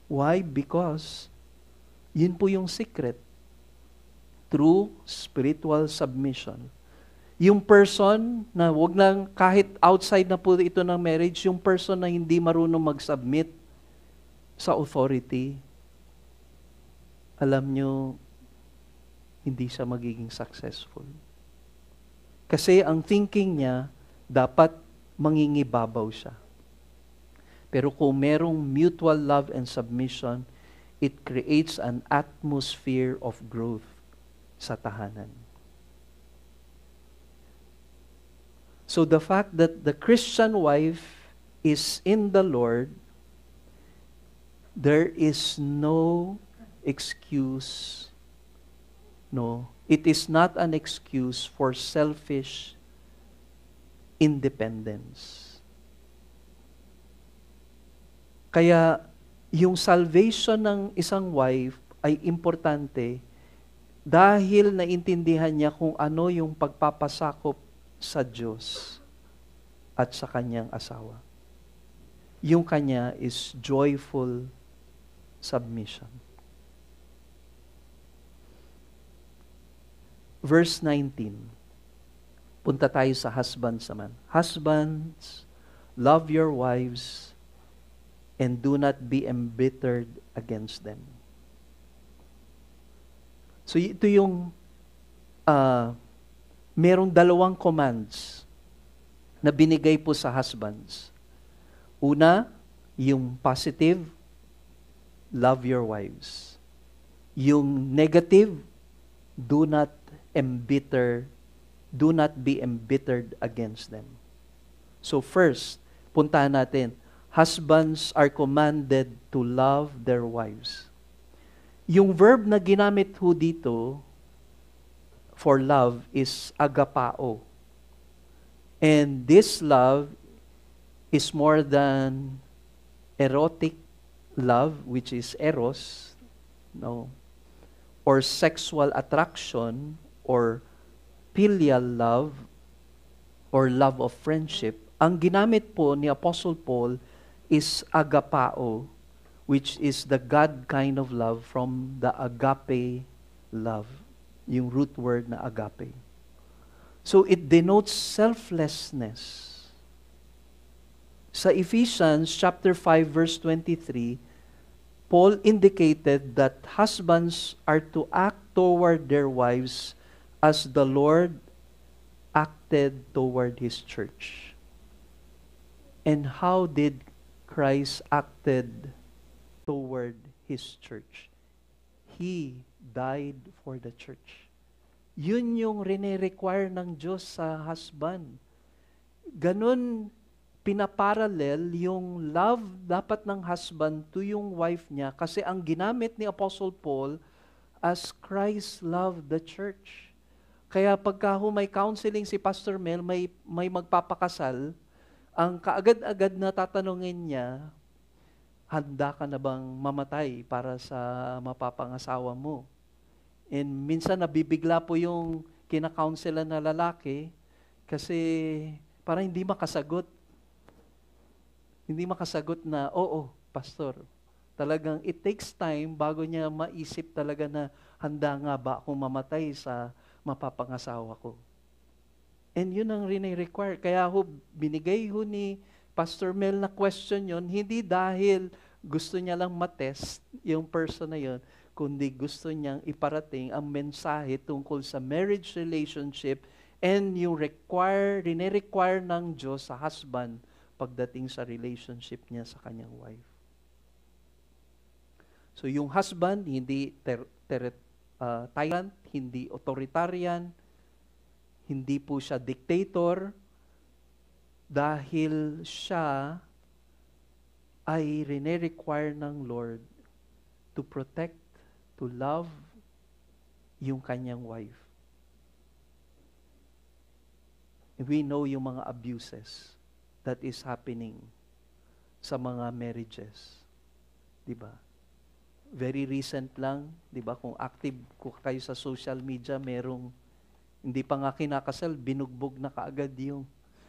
Why? Because yun po yung secret. True spiritual submission. Yung person na wag lang kahit outside na po ito ng marriage, yung person na hindi marunong mag-submit sa authority, alam nyo, hindi siya magiging successful. Kasi ang thinking niya, dapat mangingibabaw siya. Pero kung merong mutual love and submission, it creates an atmosphere of growth. sa tahanan. So the fact that the Christian wife is in the Lord, there is no excuse. No, it is not an excuse for selfish independence. Kaya yung salvation ng isang wife ay importante dahil naintindihan niya kung ano yung pagpapasakop sa Diyos at sa kanyang asawa. Yung kanya is joyful submission. Verse 19. Punta tayo sa husbands naman. Husbands, love your wives and do not be embittered against them. So ito yung merong dalawang commands na binigay po sa husbands. Una, yung positive, love your wives. Yung negative, do not be embittered against them. So first, puntahan natin, husbands are commanded to love their wives. Yung verb na ginamit ho dito for love is agapao. And this love is more than erotic love, which is eros, no, or sexual attraction, or filial love, or love of friendship. Ang ginamit po ni Apostle Paul is agapao, which is the God kind of love from the agape love, yung root word na agape. So it denotes selflessness. Sa Ephesians chapter 5 verse 23, Paul indicated that husbands are to act toward their wives as the Lord acted toward His church. And how did Christ acted toward His church? He died for the church. Yun yung rene-require ng Diyos sa husband. Ganon pinaparallel yung love dapat ng husband to yung wife niya kasi ang ginamit ni Apostle Paul as Christ loved the church. Kaya pagka may counseling si Pastor Mel, may magpapakasal, ang kaagad-agad na tatanungin niya, handa ka na bang mamatay para sa mapapangasawa mo? And minsan nabibigla po yung kina-counselan na lalaki kasi parang hindi makasagot. Hindi makasagot na, oo, pastor. Talagang it takes time bago niya maisip talaga na handa nga ba akong mamatay sa mapapangasawa ko. And yun ang rine-require. Kaya binigay ni Pastor Mel na question yon, hindi dahil gusto niya lang matest yung person na yon, kundi gusto niyang iparating ang mensahe tungkol sa marriage relationship and yung rine-require ng Diyos sa husband pagdating sa relationship niya sa kanyang wife. So yung husband, hindi tyrant, hindi authoritarian, hindi po siya dictator, dahil siya ay rine-require ng Lord to protect, to love yung kanyang wife. And we know yung mga abuses that is happening sa mga marriages. Diba? Very recent lang, diba? Kung active kayo sa social media, merong hindi pa nga kinakasal, binugbog na kaagad yung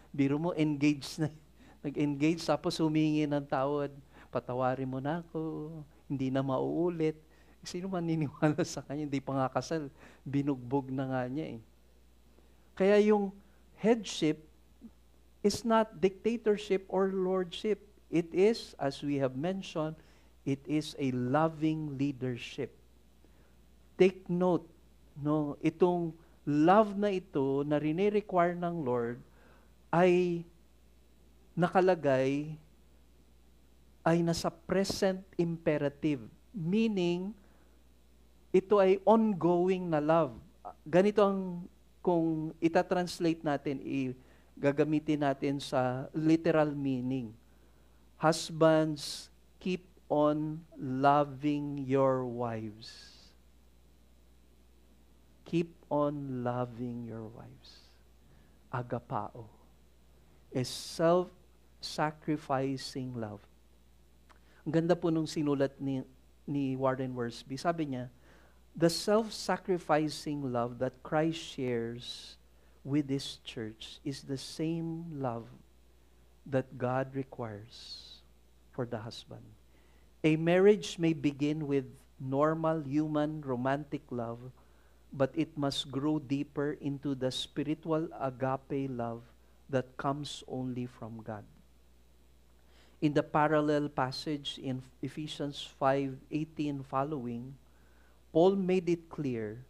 biro mo, engaged na. Nag-engage, tapos humingi ng tawad. Patawarin mo na ako, hindi na mauulit. Sino man niniwala sa kanya, hindi pa nga kasal, binugbog na nga niya eh. Kaya yung headship is not dictatorship or lordship. It is, as we have mentioned, it is a loving leadership. Take note, no, itong love na ito na rine-require ng Lord ay nakalagay ay nasa present imperative. Meaning, ito ay ongoing na love. ganito ang, kung itatranslate natin, gagamitin natin sa literal meaning. Husbands, keep on loving your wives. Keep on loving your wives. Agapao. A self-sacrificing love. Ang ganda po nung sinulat ni Warren Wiersbe. Sabi niya, the self-sacrificing love that Christ shares with His church is the same love that God requires for the husband. A marriage may begin with normal human romantic love, but it must grow deeper into the spiritual agape love that comes only from God. In the parallel passage in Ephesians 5:18 following, Paul made it clear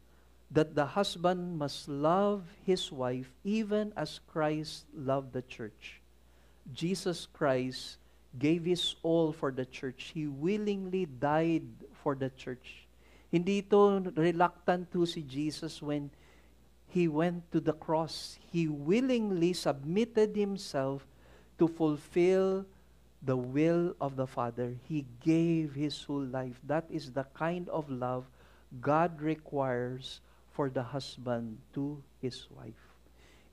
that the husband must love his wife even as Christ loved the church. Jesus Christ gave His all for the church. He willingly died for the church. Hindi ito reluctant to si Jesus when He went to the cross. He willingly submitted Himself to fulfill the will of the Father. He gave His whole life. That is the kind of love God requires for the husband to his wife.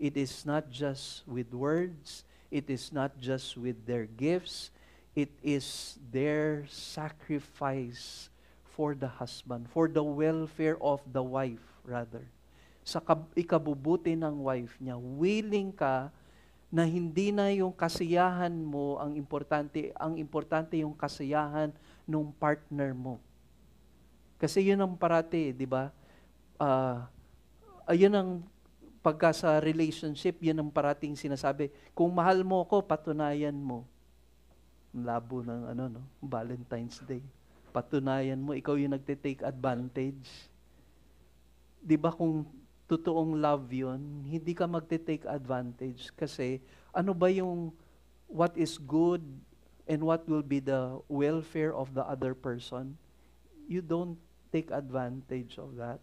It is not just with words. It is not just with their gifts. It is their sacrifice for the husband, for the welfare of the wife, rather. Sa ikabubuti ng wife niya, willing ka na hindi na yung kasiyahan mo ang importante yung kasiyahan ng partner mo. Kasi yun ang parati, di ba? Ayun ang pagka sa relationship, yun ang parating sinasabi. Kung mahal mo ko, patunayan mo. Labo ng Valentine's Day. Patunayan mo, ikaw yung nagte-take advantage. Di ba kung totoong love yun, hindi ka magte-take advantage kasi ano ba yung what is good and what will be the welfare of the other person? You don't take advantage of that.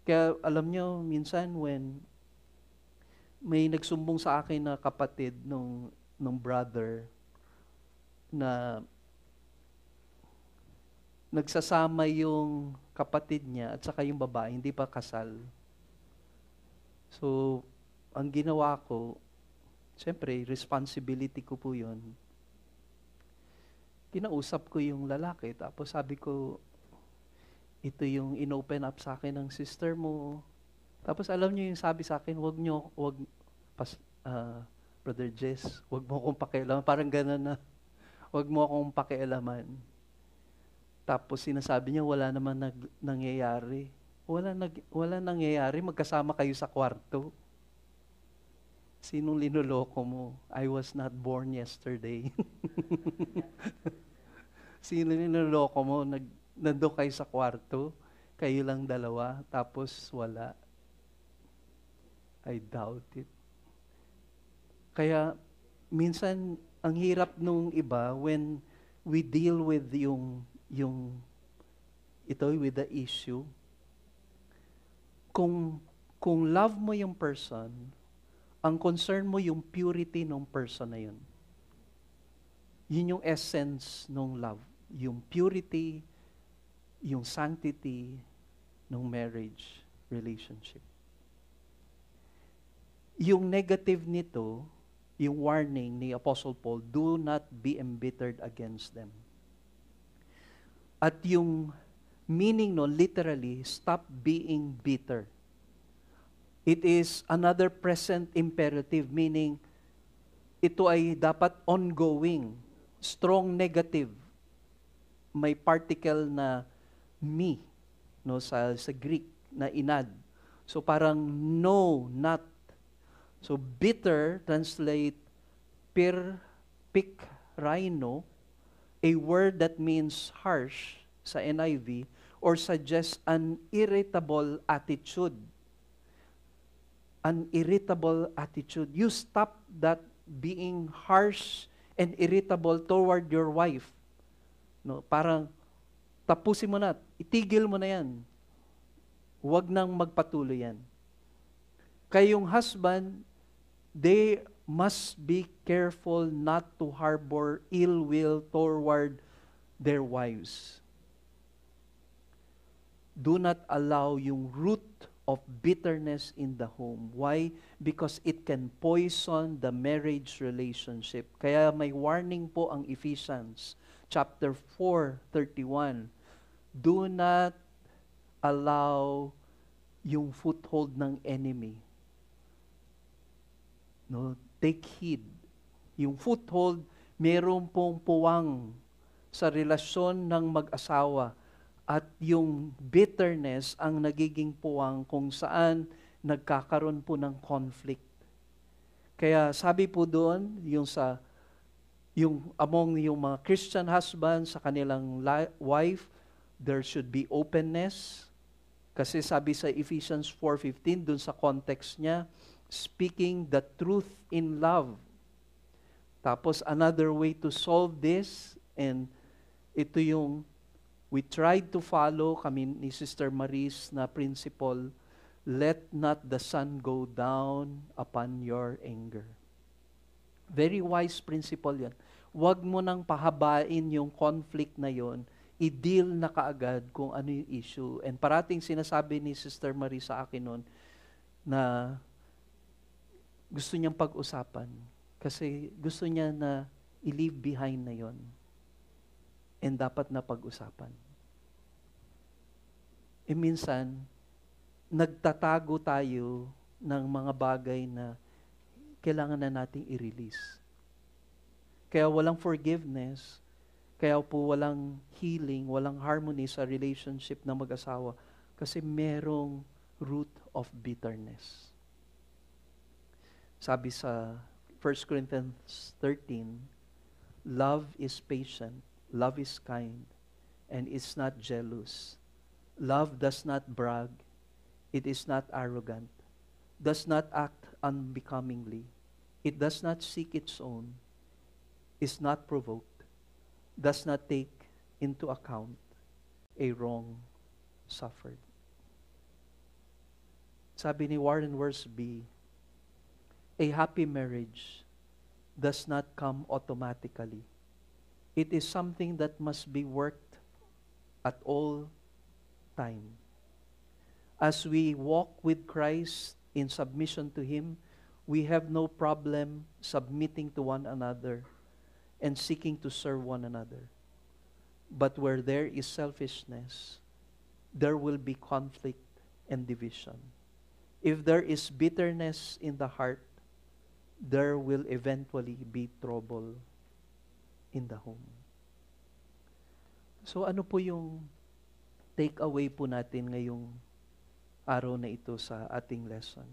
Kaya alam nyo, minsan when may nagsumbong sa akin na kapatid nung brother na nagsasama yung kapatid niya at saka yung babae, hindi pa kasal. So, ang ginawa ko, siyempre, responsibility ko po yun. Kinausap ko yung lalaki, tapos sabi ko, ito yung inopen up sa akin ng sister mo. Tapos alam niyo yung sabi sa akin, Brother Jess, wag mo akong pakialaman. Parang gano'n na, wag mo akong pakialaman. Tapos sinasabi niya, wala naman nangyayari. Wala nangyayari, magkasama kayo sa kwarto. Sinong linuloko mo? I was not born yesterday. Sino linuloko mo? Nandun kayo sa kwarto, kayo lang dalawa, tapos wala. I doubt it. Kaya, minsan, ang hirap nung iba when we deal with with the issue. Kung love mo yung person, ang concern mo yung purity ng person na yun. Yun yung essence ng love. Yung purity, yung sanctity ng marriage relationship. Yung negative nito, yung warning ni Apostle Paul, do not be embittered against them. At yung meaning no, literally, stop being bitter. It is another present imperative, meaning ito ay dapat ongoing, strong negative. May particle na me, no, sa Greek na inad. So parang no, not. So bitter translate pikraino, a word that means harsh sa NIV or suggests an irritable attitude. An irritable attitude. You stop that being harsh and irritable toward your wife. No, parang tapusin mo na, itigil mo na yan. Huwag nang magpatuloy yan. Kayong husband, they must be careful not to harbor ill will toward their wives. Do not allow yung root of bitterness in the home. Why? Because it can poison the marriage relationship. Kaya may warning po ang Ephesians chapter 4:31. Do not allow yung foothold ng enemy. No, take heed. Yung foothold, meron pong puwang sa relasyon ng mag-asawa at yung bitterness ang nagiging puwang kung saan nagkakaroon po ng conflict. Kaya sabi po doon, yung among yung mga Christian husband sa kanilang wife, there should be openness. Kasi sabi sa Ephesians 4:15, dun sa context niya, speaking the truth in love. Tapos another way to solve this, and ito yung we tried to follow, kami ni Sister Maris na principle, let not the sun go down upon your anger. Very wise principle yan. Huwag mo nang pahabain yung conflict na yon, i-deal na kaagad kung ano yung issue. And parating sinasabi ni Sister Marie sa akin noon na gusto niyang pag-usapan kasi gusto niya na i-leave behind na yon and dapat na pag-usapan. E minsan, nagtatago tayo ng mga bagay na kailangan na nating i-release. Kaya walang forgiveness, kaya po walang healing, walang harmony sa relationship ng mag-asawa kasi merong root of bitterness. Sabi sa 1 Corinthians 13, love is patient, love is kind, and is not jealous. Love does not brag, it is not arrogant, does not act unbecomingly, it does not seek its own, is not provoked, does not take into account a wrong suffered. Sabi ni Warren Wiersbe, a happy marriage does not come automatically. It is something that must be worked at all time. As we walk with Christ in submission to Him, we have no problem submitting to one another and seeking to serve one another. But where there is selfishness, there will be conflict and division. If there is bitterness in the heart, there will eventually be trouble in the home. So ano po yung take away po natin ngayong araw na ito sa ating lesson?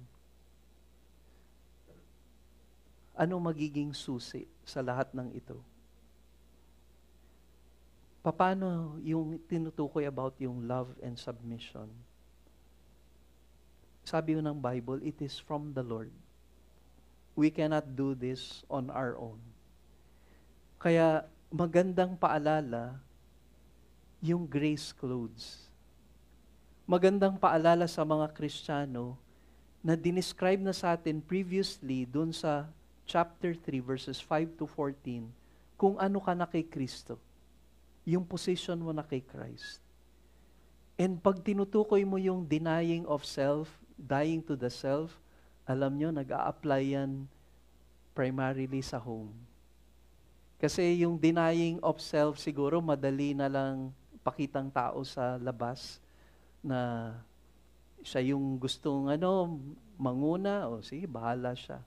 Ano magiging susi sa lahat ng ito? Paano yung tinutukoy about yung love and submission? Sabi ng Bible, it is from the Lord. We cannot do this on our own. Kaya magandang paalala yung grace clothes. Magandang paalala sa mga Kristiyano na dinescribe na sa atin previously dun sa chapter 3 verses 5 to 14 kung ano ka na kay Kristo. Yung position mo na kay Christ. And pag tinutukoy mo yung denying of self, dying to the self, alam nyo, nag-a-apply yan primarily sa home. Kasi yung denying of self, siguro madali na lang pakitang tao sa labas na siya yung gustong manguna, o sige, bahala siya.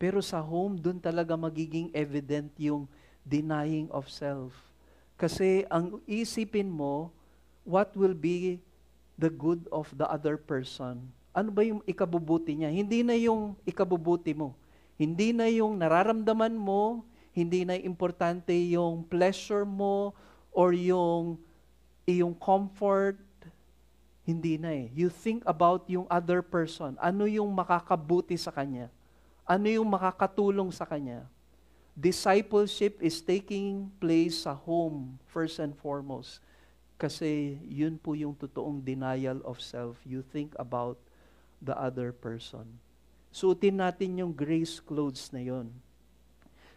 Pero sa home, dun talaga magiging evident yung denying of self. Kasi ang isipin mo, what will be the good of the other person? Ano ba yung ikabubuti niya? Hindi na yung ikabubuti mo. Hindi na yung nararamdaman mo, hindi na importante yung pleasure mo or yung iyong comfort. Hindi na eh. You think about yung other person. Ano yung makakabuti sa kanya? Ano yung makakatulong sa kanya? Discipleship is taking place sa home, first and foremost. Kasi yun po yung totoong denial of self. You think about the other person. Suotin natin yung grace clothes na yun.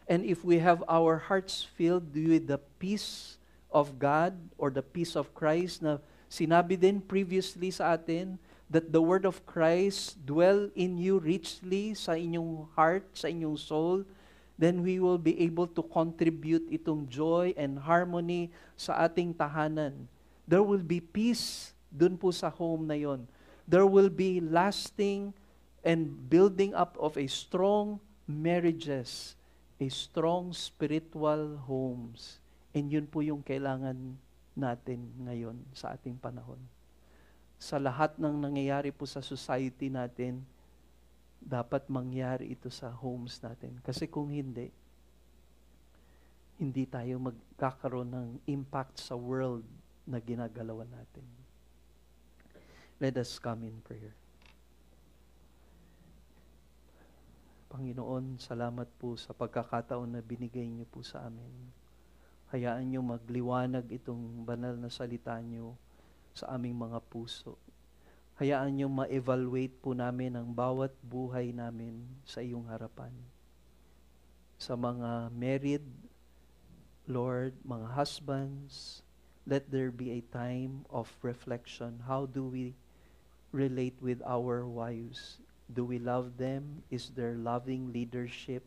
And if we have our hearts filled with the peace of God or the peace of Christ na sinabi din previously sa atin, that the word of Christ dwell in you richly sa inyong heart, sa inyong soul, then we will be able to contribute itong joy and harmony sa ating tahanan. There will be peace dun po sa home na yon. There will be lasting and building up of a strong marriages, a strong spiritual homes. And yun po yung kailangan natin ngayon sa ating panahon. Sa lahat ng nangyayari po sa society natin, dapat mangyari ito sa homes natin. Kasi kung hindi tayo magkakaroon ng impact sa world na ginagalawan natin. Let us come in prayer. Panginoon, salamat po sa pagkakataon na binigay niyo po sa amin. Hayaan niyo magliwanag itong banal na salita niyo sa aming mga puso. Hayaan niyo ma-evaluate po namin ang bawat buhay namin sa iyong harapan. Sa mga married, Lord, mga husbands, let there be a time of reflection. How do we relate with our wives? Do we love them? Is there loving leadership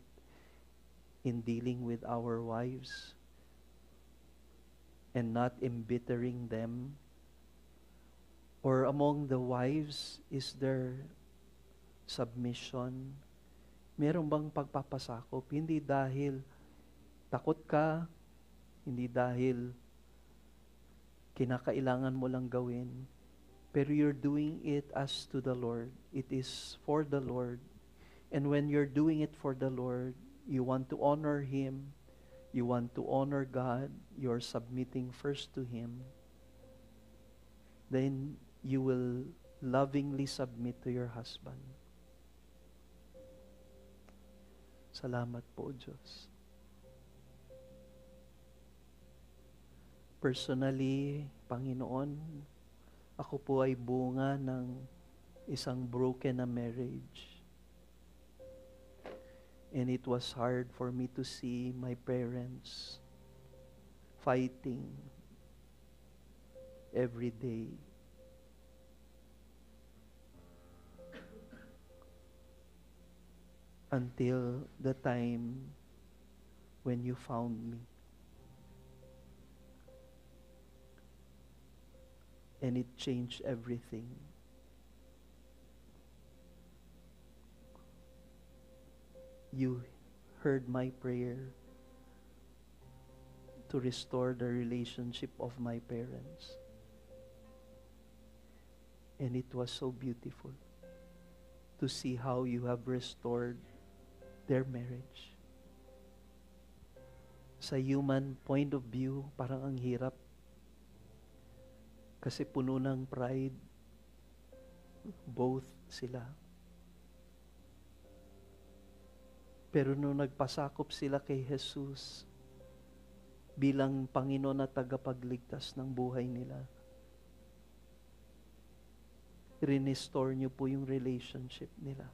in dealing with our wives? And not embittering them? Or among the wives, is there submission? Meron bang pagpapasakop? Hindi dahil takot ka, hindi dahil kinakailangan mo lang gawin, pero you're doing it as to the Lord. It is for the Lord. And when you're doing it for the Lord, you want to honor Him, you want to honor God, you're submitting first to Him, then you will lovingly submit to your husband. Salamat po, Diyos. Personally, Panginoon, ako po ay bunga ng isang broken na marriage. And it was hard for me to see my parents fighting every day. Until the time when you found me. And it changed everything. You heard my prayer to restore the relationship of my parents. And it was so beautiful to see how you have restored their marriage. Sa human point of view, parang ang hirap. Kasi puno ng pride, both sila. Pero nung nagpasakop sila kay Jesus, bilang Panginoon at tagapagligtas ng buhay nila, rinestore niyo po yung relationship nila.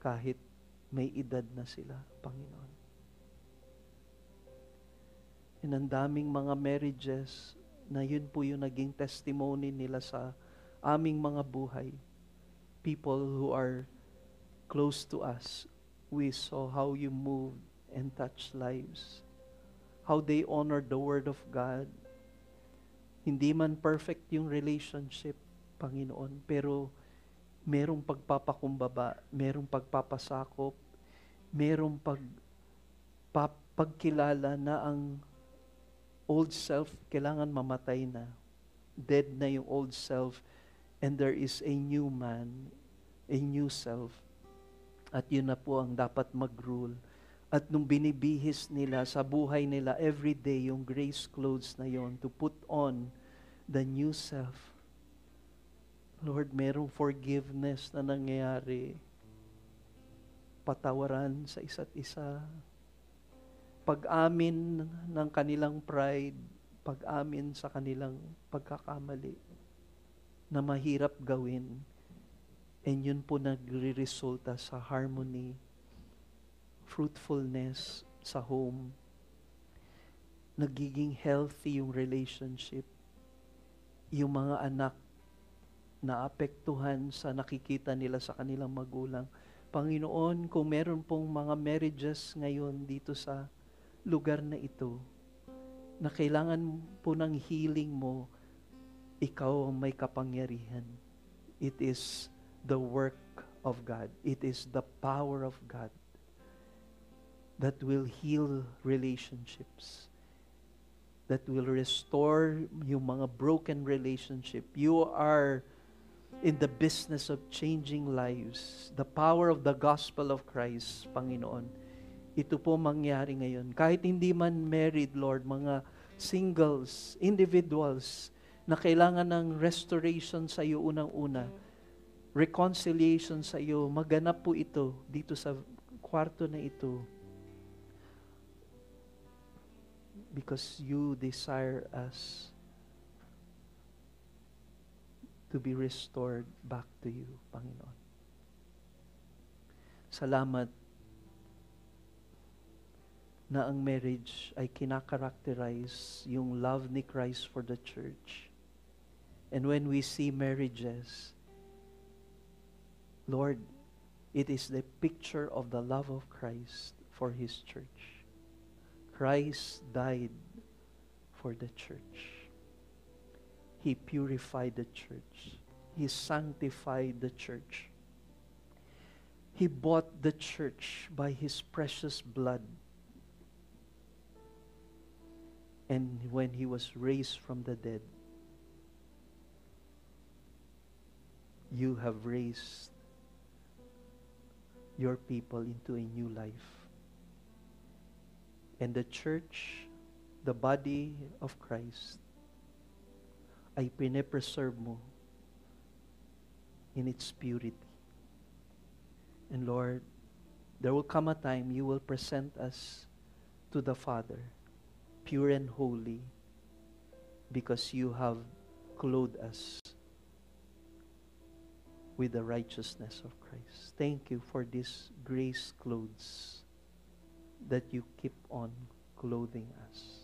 Kahit may edad na sila, Panginoon. And ang daming mga marriages na yun po yung naging testimony nila sa aming mga buhay. People who are close to us, we saw how you moved and touched lives. How they honored the Word of God. Hindi man perfect yung relationship, Panginoon, pero merong pagpapakumbaba, merong pagpapasakop, merong pagkilala na ang old self kailangan mamatay na. Dead na yung old self and there is a new man, a new self. At yun na po ang dapat mag-rule. At nung binibihis nila sa buhay nila every day yung grace clothes na yon to put on the new self. Lord, merong forgiveness na nangyayari. Patawaran sa isa't isa. Pag-amin ng kanilang pride, pag-amin sa kanilang pagkakamali na mahirap gawin. And yun po nagre-resulta sa harmony, fruitfulness sa home, nagiging healthy yung relationship, yung mga anak na apektuhan sa nakikita nila sa kanilang magulang. Panginoon, kung meron pong mga marriages ngayon dito sa lugar na ito, na kailangan po ng healing mo, ikaw ang may kapangyarihan. It is the work of God. It is the power of God that will heal relationships, that will restore yung mga broken relationship. You are in the business of changing lives. The power of the gospel of Christ, Panginoon. Ito po mangyari ngayon. Kahit hindi man married, Lord, mga singles, individuals, na kailangan ng restoration sa iyo unang-una, reconciliation sa iyo, maganap po ito dito sa kwarto na ito. Because you desire us to be restored back to you, Panginoon. Salamat na ang marriage ay kinakarakterize yung love ni Christ for the church. And when we see marriages, Lord, it is the picture of the love of Christ for His church. Christ died for the church. He purified the church. He sanctified the church. He bought the church by His precious blood. And when He was raised from the dead, you have raised your people into a new life. And the church, the body of Christ, ay pine-preserve mo in its purity. And Lord, there will come a time you will present us to the Father, pure and holy, because you have clothed us with the righteousness of Christ. Thank you for these grace clothes that you keep on clothing us.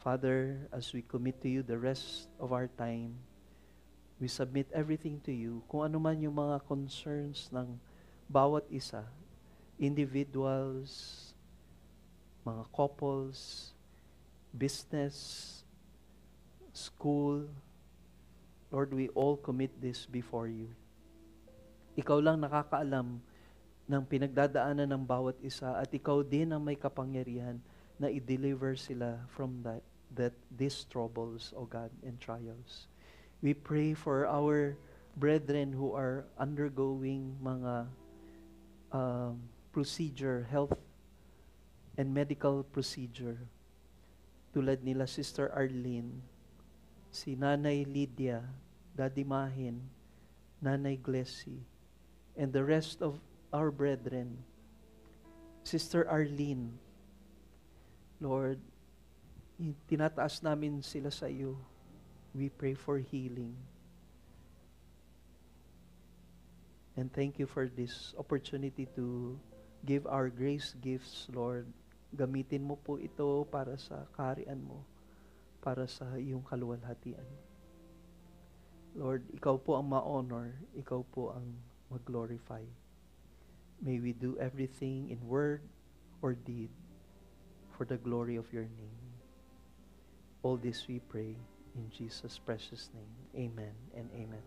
Father, as we commit to you the rest of our time, we submit everything to you. Kung ano man yung mga concerns ng bawat isa, individuals, mga couples, business, school, Lord, we all commit this before you. Ikaw lang nakakaalam ng pinagdadaanan ng bawat isa at ikaw din ang may kapangyarihan na i-deliver sila from these troubles, O God, and trials. We pray for our brethren who are undergoing mga health and medical procedure. Tulad nila Sister Arlene, si Nanay Lydia, Daddy Mahin, Nanay Glessy, and the rest of our brethren. Sister Arlene, Lord, tinataas namin sila sa iyo. We pray for healing. And thank you for this opportunity to give our grace gifts, Lord. Gamitin mo po ito para sa kaharian mo, para sa iyong kaluwalhatian. Lord, ikaw po ang ma-honor, ikaw po ang mag-glorify. May we do everything in word or deed for the glory of your name. All this we pray in Jesus' precious name. Amen and amen.